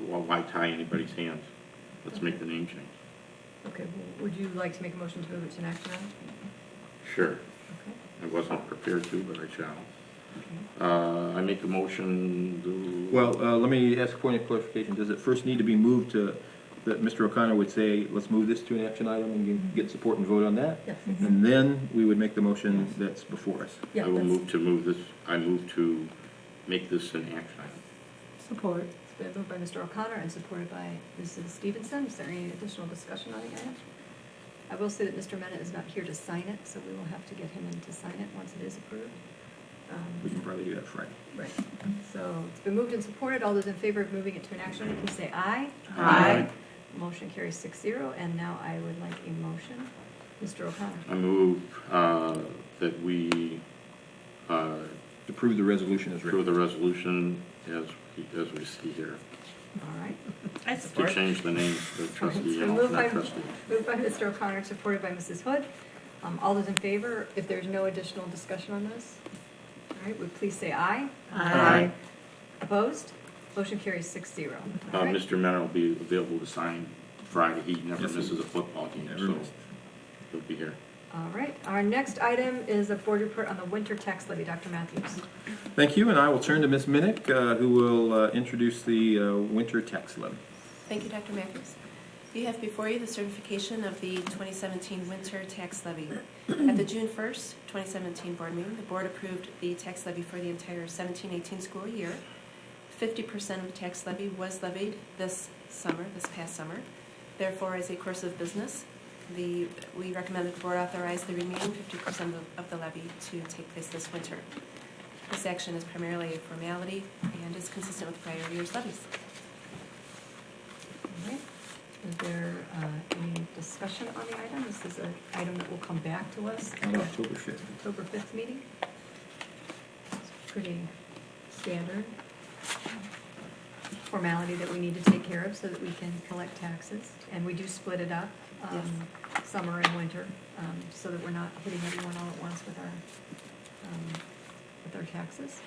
Well, why tie anybody's hands? Let's make the name change. Okay, would you like to make a motion to move it to an action item? Sure. Okay. I wasn't prepared to, but I shall. I make a motion to. Well, let me ask a point of clarification. Does it first need to be moved to, that Mr. O'Connor would say, let's move this to an action item and get support and vote on that? Yes. And then we would make the motion that's before us. Yeah, I will that's- move this, I move to make this an action item. Support. It's been moved by Mr. O'Connor and supported by Mrs. Stevenson. Is there any additional discussion on the item? I will say that Mr. Mena is not here to sign it, so we will have to get him in to sign it once it is approved. We can probably do that Friday. Right, so it's been moved and supported. All those in favor of moving it to an action item, please say aye. Aye. Motion carries 6-0, and now I would like a motion. Mr. O'Connor. I move that we Approve the resolution as approve written. the resolution as we see here. All right. I To support. change the name to trustee, So moved by- not trustee. Moved by Mr. O'Connor, supported by Mrs. Hood. All those in favor, if there's no additional discussion on this? All right, would please say aye. Aye. Opposed? Motion carries 6-0. All right. Mr. Mena will be available to sign Friday. He never Yes, he misses will. a football game, Never so missed. he'll be here. All right, our next item is a board report on the winter tax levy. Dr. Matthews. Thank you, and I will turn to Ms. Minnick, who will introduce the winter tax levy. Thank you, Dr. Matthews. You have before you the certification of the 2017 winter tax levy. At the June 1st, 2017 board meeting, the board approved the tax levy for the entire 17-18 school year. 50% of the tax levy was levied this past summer. Therefore, as a course of business, we recommend that the board authorize the remaining 50% of the levy to take place this winter. This action is primarily a formality and is consistent with prior year's levies. All right. Is there any discussion on the item? This is an item that will come back to us On at October 5th. October 5th meeting. It's pretty standard formality that we need to take care of so that we can collect taxes. And we do split it up, summer and winter, so that we're not hitting everyone all at once with our taxes.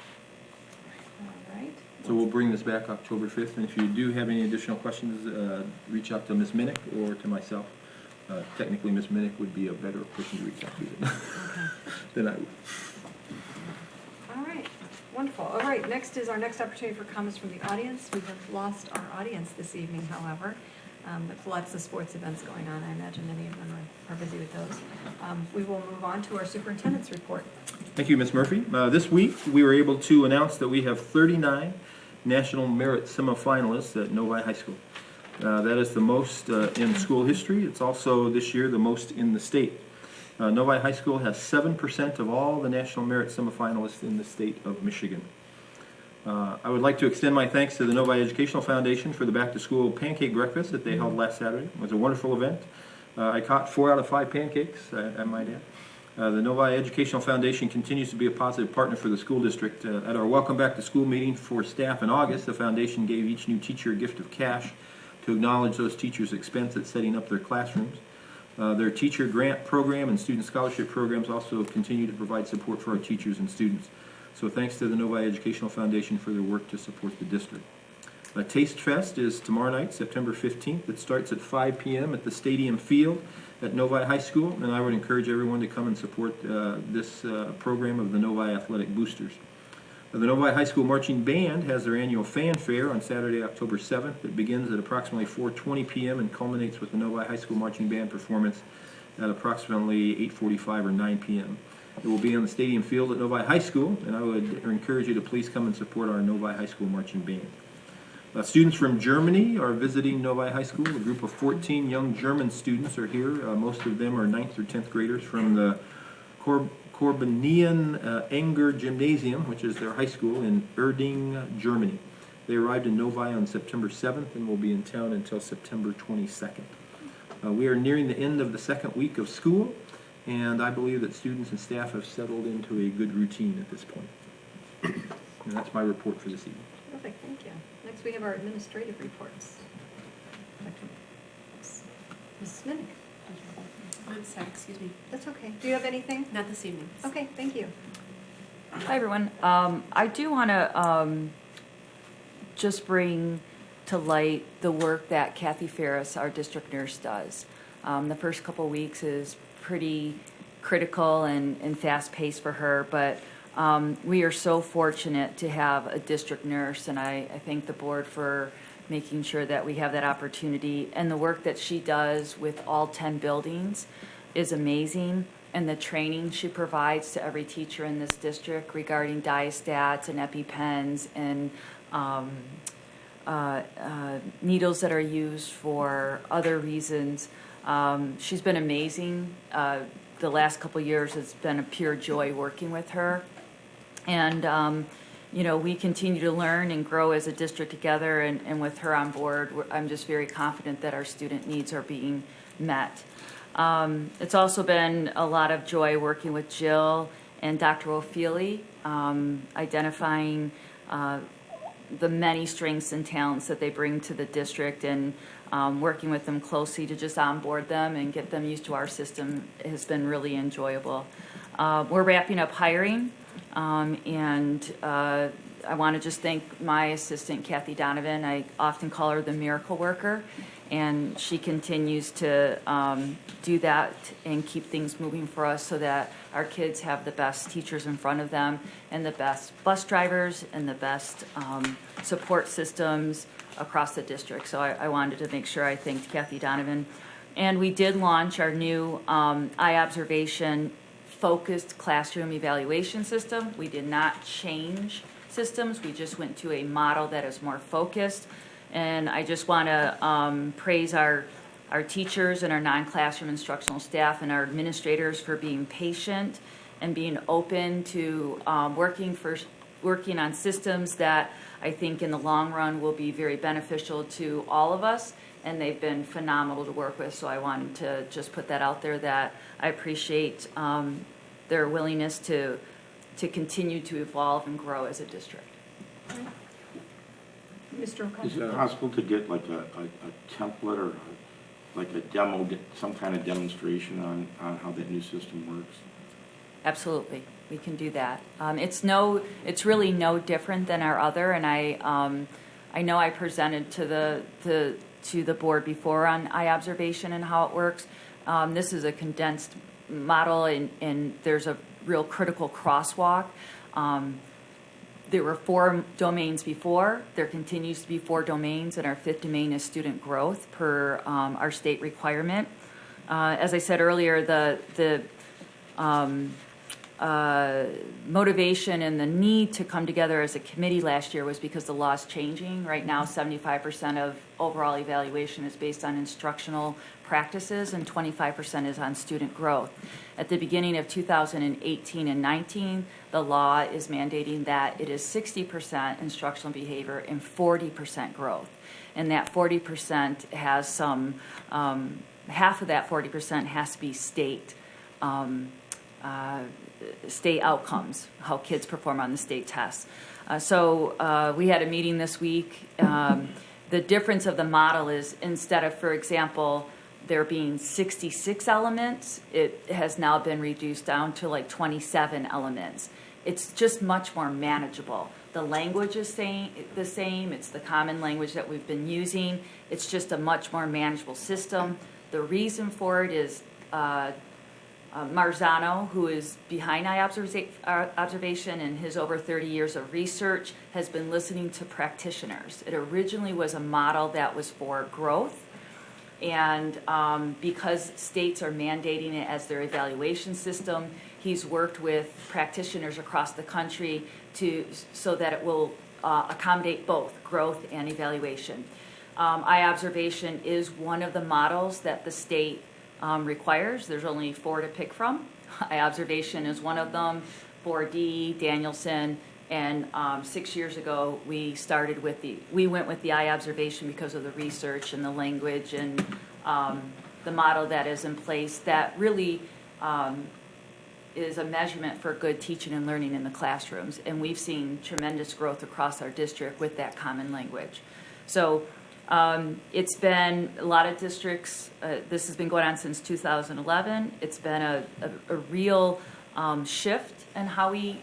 All right. So we'll bring this back October 5th, and if you do have any additional questions, reach out to Ms. Minnick or to myself. Technically, Ms. Minnick would be a better person to reach out to Okay. than I would. All right, wonderful. All right, next is our next opportunity for comments from the audience. We have lost our audience this evening, however. There's lots of sports events going on. I imagine many of them are busy with those. We will move on to our superintendent's report. Thank you, Ms. Murphy. This week, we were able to announce that we have 39 National Merit semifinalists at Novi High School. That is the most in school history. It's also this year the most in the state. Novi High School has 7% of all the National Merit semifinalists in the state of Michigan. I would like to extend my thanks to the Novi Educational Foundation for the back-to-school pancake breakfast that they held last Saturday. It was a wonderful event. I caught 4 out of 5 pancakes, I might add. The Novi Educational Foundation continues to be a positive partner for the school district. At our Welcome Back to School meeting for staff in August, the foundation gave each new teacher a gift of cash to acknowledge those teachers' expense at setting up their classrooms. Their teacher grant program and student scholarship programs also continue to provide support for our teachers and students. So thanks to the Novi Educational Foundation for their work to support the district. Taste Fest is tomorrow night, September 15th. It starts at 5 p.m. at the Stadium Field at Novi High School, and I would encourage everyone to come and support this program of the Novi Athletic Boosters. The Novi High School Marching Band has their annual fanfare on Saturday, October 7th. It begins at approximately 4:20 p.m. and culminates with the Novi High School Marching Band performance at approximately 8:45 or 9 p.m. It will be on the Stadium Field at Novi High School, and I would encourage you to please come and support our Novi High School Marching Band. Students from Germany are visiting Novi High School. A group of 14 young German students are here. Most of them are 9th or 10th graders from the Korbinian Enger Gymnasium, which is their high school in Erding, Germany. They arrived in Novi on September 7th and will be in town until September 22nd. We are nearing the end of the second week of school, and I believe that students and staff have settled into a good routine at this point. And that's my report for this evening. Perfect, thank you. Next, we have our administrative reports. Ms. Minnick. I'm sorry, excuse me. That's okay. Do you have anything? Not this evening. Okay, thank you. Hi, everyone. I do want to just bring to light the work that Kathy Ferris, our district nurse, does. The first couple weeks is pretty critical and fast-paced for her, but We are so fortunate to have a district nurse, and I thank the board for making sure that we have that opportunity. And the work that she does with all 10 buildings is amazing. And the training she provides to every teacher in this district regarding diastats and EpiPens and needles that are used for other reasons. She's been amazing. The last couple years, it's been a pure joy working with her. And, we continue to learn and grow as a district together, and with her on board, I'm just very confident that our student needs are being met. It's also been a lot of joy working with Jill and Dr. O'Feely, identifying the many strengths and talents that they bring to the district, and working with them closely to just onboard them and get them used to our system has been really enjoyable. We're wrapping up hiring, and I want to just thank my assistant, Kathy Donovan. I often call her the miracle worker, and she continues to do that and keep things moving for us so that our kids have the best teachers in front of them and the best bus drivers and the best support systems across the district. So I wanted to make sure I thanked Kathy Donovan. And we did launch our new eye observation focused classroom evaluation system. We did not change systems. We just went to a model that is more focused. And I just want to praise our teachers and our non-classroom instructional staff and our administrators for being patient and being open to working on systems that I think in the long run will be very beneficial to all of us. And they've been phenomenal to work with. So I wanted to just put that out there, that I appreciate their willingness to continue to evolve and grow as a district. Mr. O'Connor? Is it possible to get like a template or like a demo, get some kind of demonstration on how that new system works? Absolutely, we can do that. It's really no different than our other, and I know I presented to the board before on eye observation and how it works. This is a condensed model, and there's a real critical crosswalk. There were 4 domains before. There continues to be 4 domains, and our 5th domain is student growth per our state requirement. As I said earlier, the motivation and the need to come together as a committee last year was because the law is changing. Right now, 75% of overall evaluation is based on instructional practices and 25% is on student growth. At the beginning of 2018 and 19, the law is mandating that it is 60% instructional behavior and 40% growth. And that 40% has some, half of that 40% has to be state outcomes, how kids perform on the state tests. So we had a meeting this week. The difference of the model is, instead of, for example, there being 66 elements, it has now been reduced down to like 27 elements. It's just much more manageable. The language is the same. It's the common language that we've been using. It's just a much more manageable system. The reason for it is Marzano, who is behind eye observation and his over 30 years of research, has been listening to practitioners. It originally was a model that was for growth, and because states are mandating it as their evaluation system, he's worked with practitioners across the country so that it will accommodate both growth and evaluation. Eye observation is one of the models that the state requires. There's only 4 to pick from. Eye observation is one of them, 4D, Danielson, and 6 years ago we went with the eye observation because of the research and the language and the model that is in place that really is a measurement for good teaching and learning in the classrooms. And we've seen tremendous growth across our district with that common language. So it's been a lot of districts, this has been going on since 2011. It's been a real shift in how we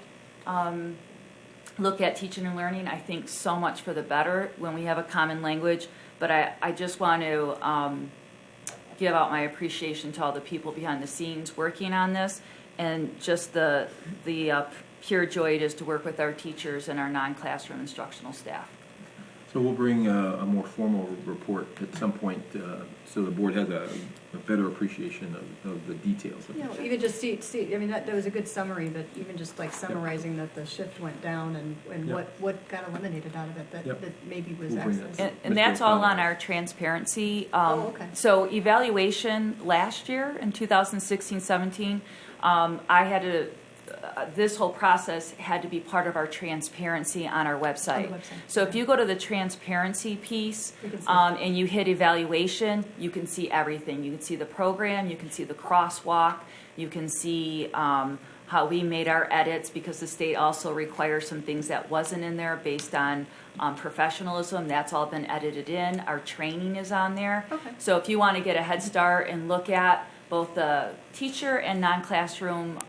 look at teaching and learning. I think so much for the better when we have a common language, but I just want to give out my appreciation to all the people behind the scenes working on this, and just the pure joy it is to work with our teachers and our non-classroom instructional staff. So we'll bring a more formal report at some point, so the board has a better appreciation of the details of You know, it. even just see, I mean, that was a good summary, but even just like summarizing that the shift went down and Yeah. what got eliminated out of it that, Yep. that maybe was We'll bring excess. that. And that's all on our transparency. Okay. So evaluation last year in 2016-17, I had to, this whole process had to be part of our transparency on our website. On the website, So if okay. you go to the transparency piece You can see. and you hit evaluation, you can see everything. You can see the program, you can see the crosswalk, you can see how we made our edits, because the state also requires some things that wasn't in there based on professionalism. That's all been edited in. Our training is on there. Okay. So if you want to get a head start and look at both the teacher and non-classroom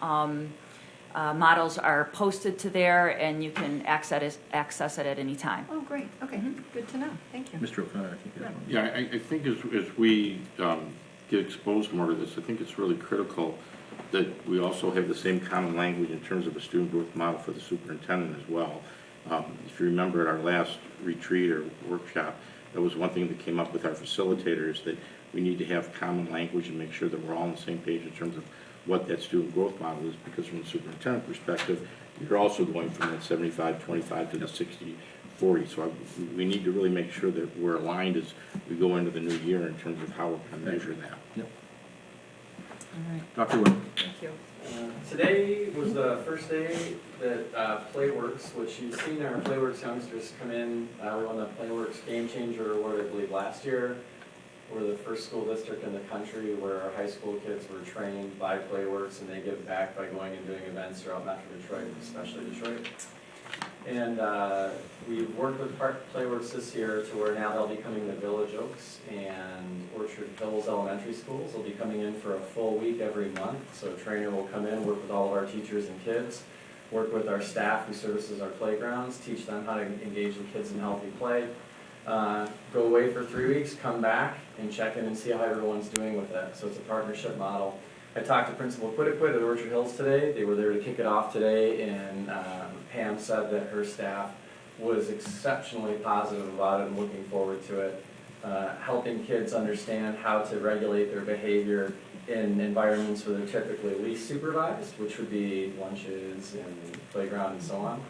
models are posted to there, and you can access it at any time. Oh, great, okay, good to know, thank you. Mr. O'Connor, I think you have one. Yeah, I think as we get exposed more to this, I think it's really critical that we also have the same common language in terms of a student growth model for the superintendent as well. If you remember at our last retreat or workshop, that was one thing that came up with our facilitators, that we need to have common language and make sure that we're all on the same page in terms of what that student growth model is, because from the superintendent perspective, you're also going from that 75-25 to the 60-40. So we need to really make sure that we're aligned as we go into the new year in terms of how we're going to measure that. Yep. All right, Dr. Wood. thank you. Today was the first day that Playworks, which you've seen our Playworks youngsters come in. We won the Playworks Game Changer Award, I believe, last year. We're the first school district in the country where our high school kids were trained by Playworks, and they give back by going and doing events throughout Metro Detroit, especially Detroit. And we've worked with Playworks this year to where now they'll be coming to Village Oaks and Orchard Hills Elementary Schools. They'll be coming in for a full week every month. So a trainer will come in, work with all of our teachers and kids, work with our staff who services our playgrounds, teach them how to engage the kids in healthy play. Go away for 3 weeks, come back, and check in and see how everyone's doing with it. So it's a partnership model. I talked to Principal Quiddiquid at Orchard Hills today. They were there to kick it off today, and Pam said that her staff was exceptionally positive about it and looking forward to it. Helping kids understand how to regulate their behavior in environments where they're typically least supervised, which would be lunches and playground and so on.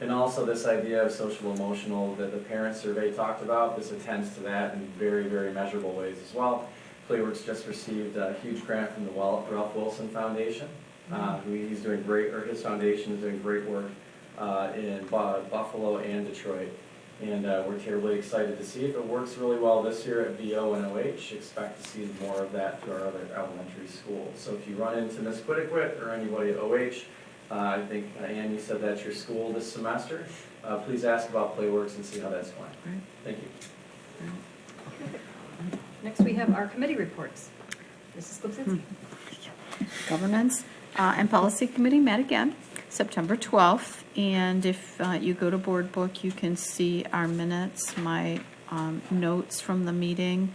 And also this idea of social emotional that the parent survey talked about, this attends to that in very, very measurable ways as well. Playworks just received a huge grant from the Ralph Wilson Foundation. He's doing great, or his foundation is doing great work in Buffalo and Detroit. And we're terribly excited to see if it works really well this year at VO and OH. Expect to see more of that through our other elementary schools. So if you run into Ms. Quiddiquid or anybody at OH, I think, Ann, you said that's your school this semester. Please ask about Playworks and see how that's going. Right. Thank you. Next, we have our committee reports. Mrs. Lipsinski. Governance and Policy Committee met again September 12th, and if you go to Board Book, you can see our minutes, my notes from the meeting,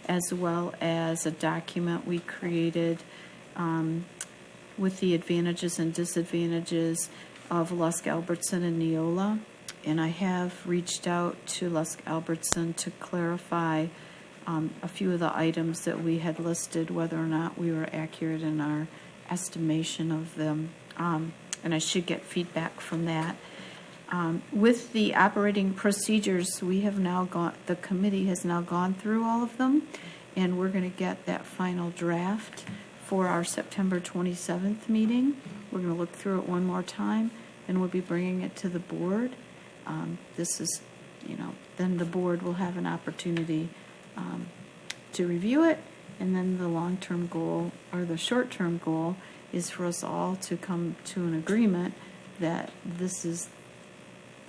as well as a document we created with the advantages and disadvantages of Lusk Albertson and Neola. And I have reached out to Lusk Albertson to clarify a few of the items that we had listed, whether or not we were accurate in our estimation of them. And I should get feedback from that. With the operating procedures, we have now the committee has now gone through all of them, and we're going to get that final draft for our September 27th meeting. We're going to look through it one more time, and we'll be bringing it to the board. This is, then the board will have an opportunity to review it, and then the long-term goal, or the short-term goal, is for us all to come to an agreement that this is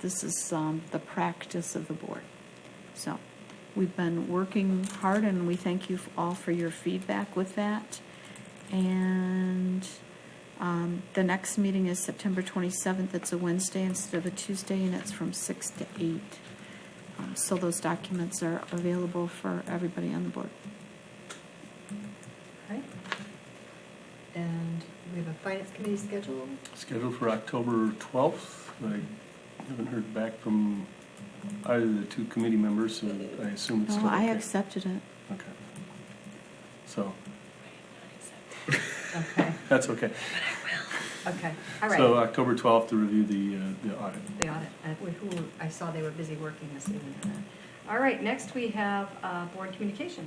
the practice of the board. So we've been working hard, and we thank you all for your feedback with that. And the next meeting is September 27th. It's a Wednesday instead of a Tuesday, and it's from 6 to 8. So those documents are available for everybody on the board. Okay. And we have a Finance Committee schedule? Scheduled for October 12th. I haven't heard back from either of the two committee members, so I assume it's No, still okay. I accepted it. Okay. So, Okay, that's okay. okay, all right. So October 12th to review the audit. The audit, who I saw they were busy working this evening on that. All right, next we have board communication.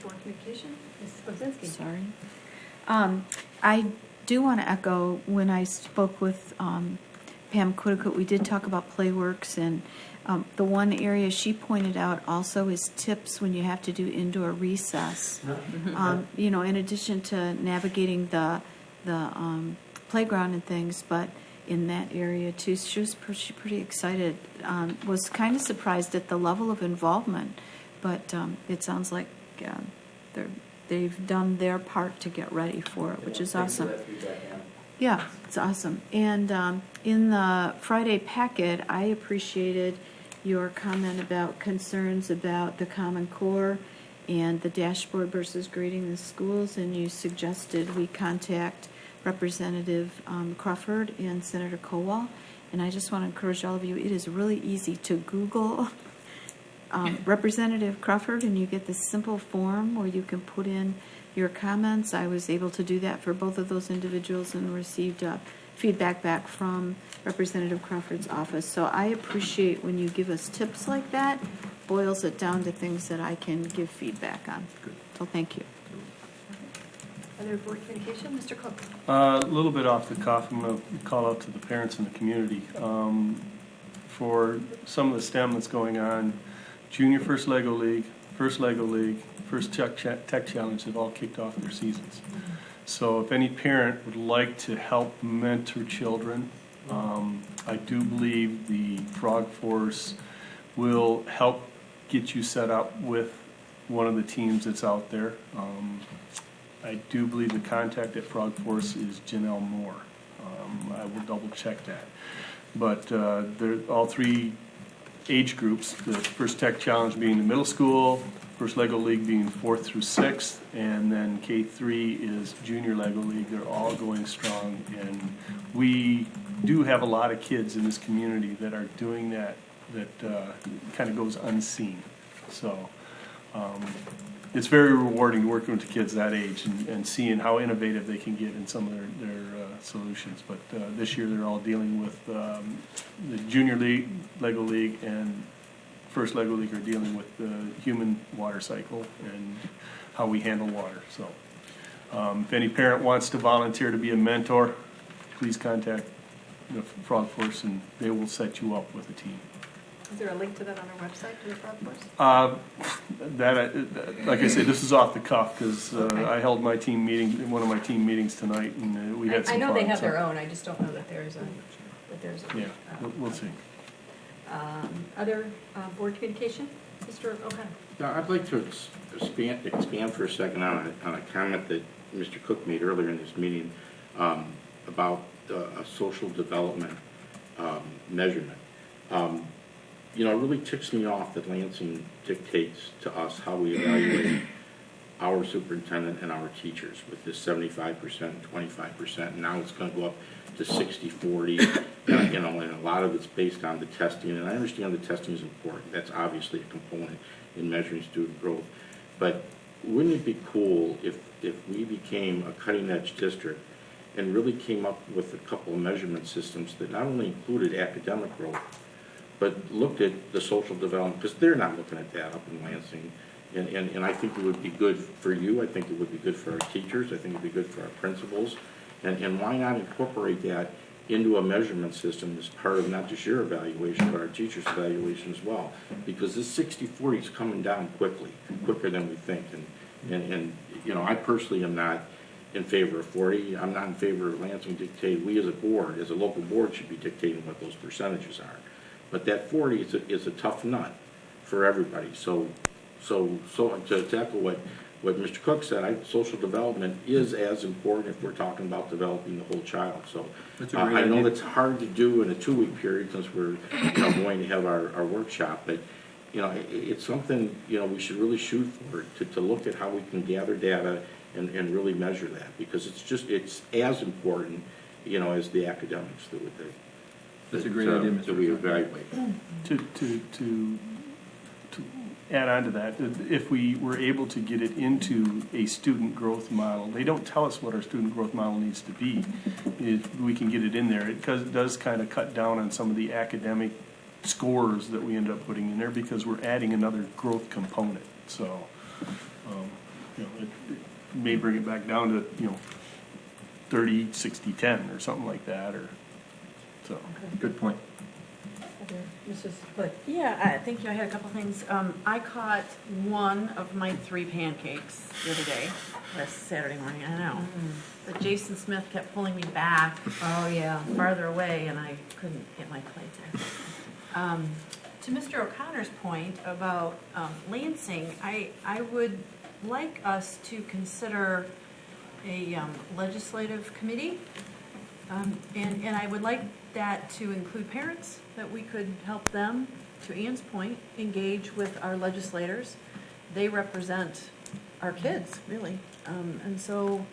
Board communication, Mrs. Blazinski. Sorry. I do want to echo when I spoke with Pam Quiddicoat, we did talk about Playworks, and the one area she pointed out also is tips when you have to do indoor recess. You know, in addition to navigating the playground and things, but in that area too. She was pretty excited. Was kind of surprised at the level of involvement, but it sounds like they've done their part to get ready for it, which is awesome. Yeah, it's awesome. And in the Friday packet, I appreciated your comment about concerns about the Common Core and the dashboard versus grading the schools, and you suggested we contact Representative Crawford and Senator Kowal. And I just want to encourage all of you, it is really easy to Google Representative Crawford, and you get this simple form where you can put in your comments. I was able to do that for both of those individuals and received feedback back from Representative Crawford's office. So I appreciate when you give us tips like that, boils it down to things that I can give feedback on. Good. So thank you. Other board communication, Mr. Cook? A little bit off the cuff, I'm going to call out to the parents in the community. For some of the STEM that's going on, Junior First Lego League, First Tech Challenge have all kicked off their seasons. So if any parent would like to help mentor children, I do believe the Frog Force will help get you set up with one of the teams that's out there. I do believe the contact at Frog Force is Janelle Moore. I will double check that. But they're all three age groups, the First Tech Challenge being the middle school, First Lego League being 4th through 6th, and then K3 is Junior Lego League. They're all going strong, and we do have a lot of kids in this community that are doing that kind of goes unseen. So it's very rewarding working with the kids that age and seeing how innovative they can get in some of their solutions. But this year they're all dealing with the Junior League, Lego League, and First Lego League are dealing with the human water cycle and how we handle water. So if any parent wants to volunteer to be a mentor, please contact the Frog Force and they will set you up with a team. Is there a link to that on our website, to the Frog Force? Like I said, this is off the cuff because Okay. I held my team meeting, one of my team meetings tonight, and we had some I know fun, they have so- their own, I just don't know that there's a, Yeah, we'll see. Other board communication? Mr. O'Connor? Now, I'd like to expand for a second on a comment that Mr. Cook made earlier in this meeting about a social development measurement. You know, it really ticks me off that Lansing dictates to us how we evaluate our superintendent and our teachers with this 75% and 25%. And now it's going to go up to 60-40, you know, and a lot of it's based on the testing. And I understand the testing is important. That's obviously a component in measuring student growth. But wouldn't it be cool if we became a cutting-edge district and really came up with a couple of measurement systems that not only included academic growth, but looked at the social development, because they're not looking at that up in Lansing. And I think it would be good for you. I think it would be good for our teachers. I think it would be good for our principals. And why not incorporate that into a measurement system as part of not just your evaluation, but our teachers' evaluation as well? Because this 60-40 is coming down quicker than we think. And you know, I personally am not in favor of 40. I'm not in favor of Lansing dictating. We as a board, as a local board, should be dictating what those percentages are. But that 40 is a tough nut for everybody. So to tackle what Mr. Cook said, social development is as important if we're talking about developing the whole child. So I know that's hard to do in a 2-week period since we're going to have our workshop, but it's something we should really shoot for to look at how we can gather data and really measure that, because it's as important, you know, as the academics that That's a great idea, Mr. that we Chairman. evaluate. To add on to that, if we were able to get it into a student growth model, they don't tell us what our student growth model needs to be. We can get it in there. It does kind of cut down on some of the academic scores that we end up putting in there, because we're adding another growth component. So, you know, it may bring it back down to, you know, 30, 60, 10 or something like that, or so. Good point. Mrs. Hood. Yeah, thank you. I had a couple things. I caught one of my 3 pancakes the other day, last Saturday morning, I know. But Jason Smith kept pulling me back Oh, yeah. farther away, and I couldn't get my plate there. To Mr. O'Connor's point about Lansing, I would like us to consider a legislative committee, and I would like that to include parents, that we could help them, to Ian's point, engage with our legislators. They represent our kids, really. And so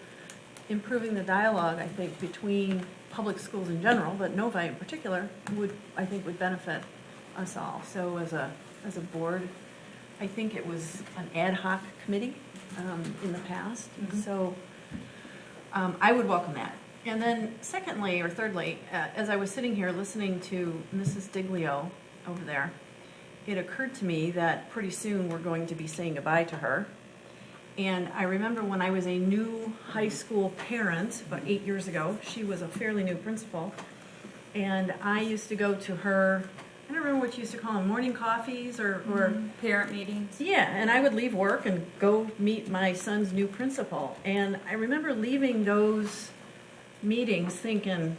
improving the dialogue, I think, between public schools in general, but Novi in particular, would benefit us all. So as a board, I think it was an ad hoc committee in the past. So I would welcome that. And then secondly, or thirdly, as I was sitting here listening to Mrs. Diglio over there, it occurred to me that pretty soon we're going to be saying goodbye to her. And I remember when I was a new high school parent, about 8 years ago, she was a fairly new principal, and I used to go to her, I don't remember what you used to call them, morning coffees or Parent meetings. yeah, and I would leave work and go meet my son's new principal. And I remember leaving those meetings thinking,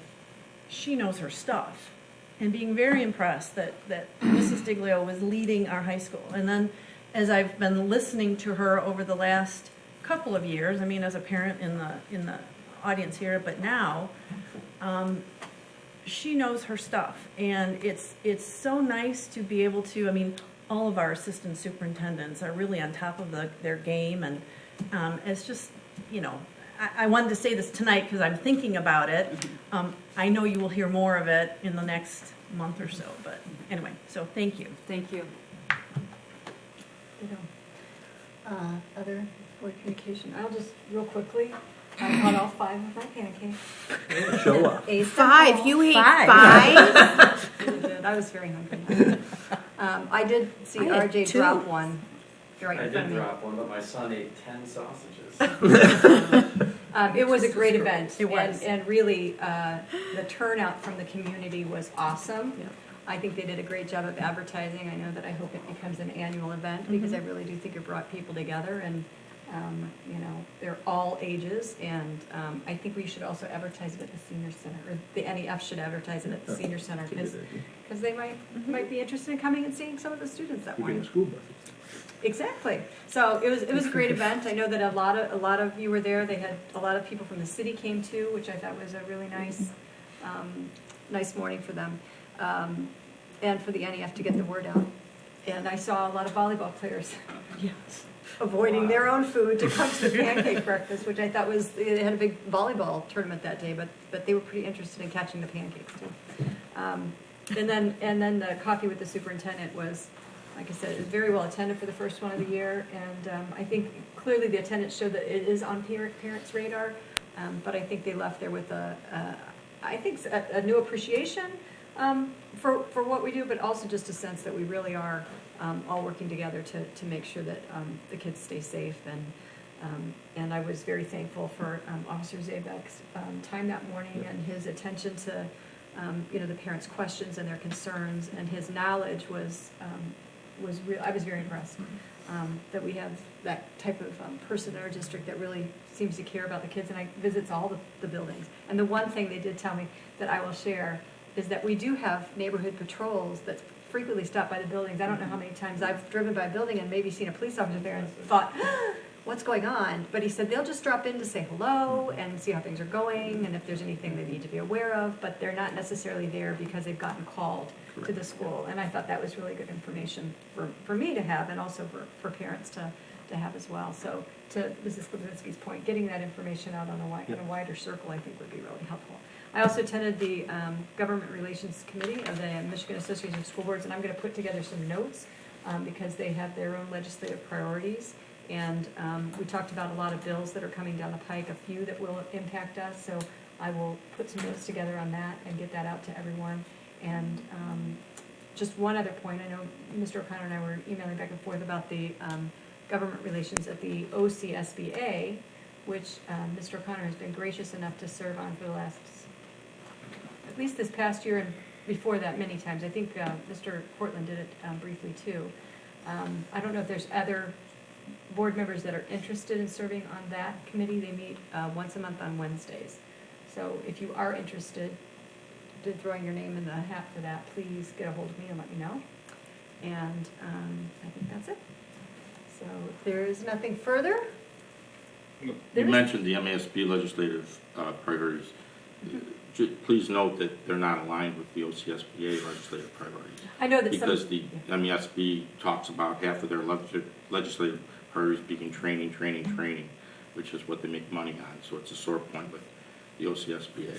she knows her stuff, and being very impressed that Mrs. Diglio was leading our high school. And then as I've been listening to her over the last couple of years, I mean, as a parent in the audience here, but now, she knows her stuff. And it's so nice to be able to, I mean, all of our assistant superintendents are really on top of their game, and it's just, you know, I wanted to say this tonight because I'm thinking about it. I know you will hear more of it in the next month or so, but anyway, so thank you. Thank you. Other board communication. I'll just, real quickly, I caught all 5 of my pancakes. Show up. Five? You ate 5? I was very hungry. I did see I had RJ 2. drop one right I in front did of me. drop one, but my son ate 10 sausages. It was a great event. It was. And really, the turnout from the community was awesome. Yeah. I think they did a great job of advertising. I know that I hope it becomes an annual event, because I really do think it brought people together, and, you know, they're all ages, and I think we should also advertise it at the senior center, or the NEF should advertise it at the senior center, because they might be interested in coming and seeing some of the students that morning. School buses. Exactly. So it was a great event. I know that a lot of you were there. They had a lot of people from the city came too, which I thought was a really nice nice morning for them, and for the NEF to get the word out. And I saw a lot of volleyball players avoiding their own food to come to the pancake breakfast, which I thought was, they had a big volleyball tournament that day, but they were pretty interested in catching the pancakes too. And then the coffee with the superintendent was, like I said, it was very well attended for the first one of the year, and I think clearly the attendance showed that it is on parents' radar, but I think they left there with a new appreciation for what we do, but also just a sense that we really are all working together to make sure that the kids stay safe, and I was very thankful for Officer Zabek's time that morning, and his attention to the parents' questions and their concerns, and his knowledge was real. I was very impressed that we have that type of person in our district that really seems to care about the kids, and I visits all the buildings. And the one thing they did tell me that I will share is that we do have neighborhood patrols that frequently stop by the buildings. I don't know how many times I've driven by a building and maybe seen a police officer there and thought, what's going on? But he said they'll just drop in to say hello and see how things are going, and if there's anything they need to be aware of, but they're not necessarily there because they've gotten called to the school. And I thought that was really good information for me to have, and also for parents to to have as well. So to Mrs. Klavitsky's point, getting that information out on in a wider circle, I think would be really helpful. I also attended the Government Relations Committee of the Michigan Association of School Boards, and I'm going to put together some notes because they have their own legislative priorities. And we talked about a lot of bills that are coming down the pike, a few that will impact us. So I will put some notes together on that and get that out to everyone. And just one other point, I know Mr. O'Connor and I were emailing back and forth about the government relations at the OCSBA, which Mr. O'Connor has been gracious enough to serve on for the last, at least this past year and before that many times. I think Mr. Portland did it briefly too. I don't know if there's other board members that are interested in serving on that committee. They meet once a month on Wednesdays. So if you are interested in throwing your name in the hat for that, please get a hold of me and let me know. And I think that's it. So if there is nothing further. You mentioned the MASB legislative priorities. Please note that they're not aligned with the OCSBA legislative priorities. I know that because the MASB talks about half of their legislative priorities being training, which is what they make money on. So it's a sore point with the OCSBA.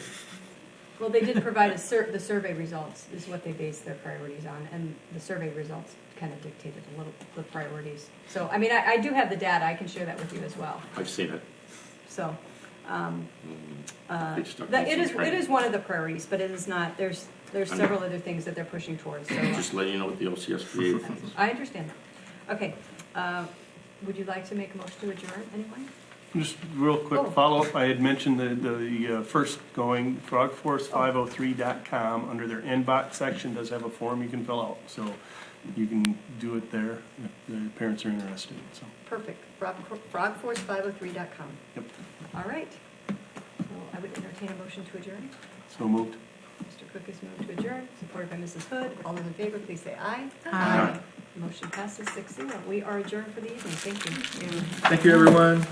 Well, they did provide the survey results is what they based their priorities on, and the survey results kind of dictated a little the priorities. So, I mean, I do have the data. I can share that with you as well. I've seen it. So, it is one of the priorities, but it is not. There's several other things that they're pushing towards. So, just letting you know what the OCSBA thinks. I understand that. Okay. Would you like to make a motion to adjourn, anyone? Just real quick follow-up, I had mentioned the first going, frogforce503.com, under their inbox section does have a form you can fill out, so you can do it there if the parents are interested, so. Perfect. Frogforce503.com. Yep. All right. So I would entertain a motion to adjourn. So moved. Mr. Cook is moved to adjourn, supported by Mrs. Hood. All those in favor, please say aye. Aye. Motion passes 6-0. We are adjourned for the evening. Thank you. Thank you, everyone.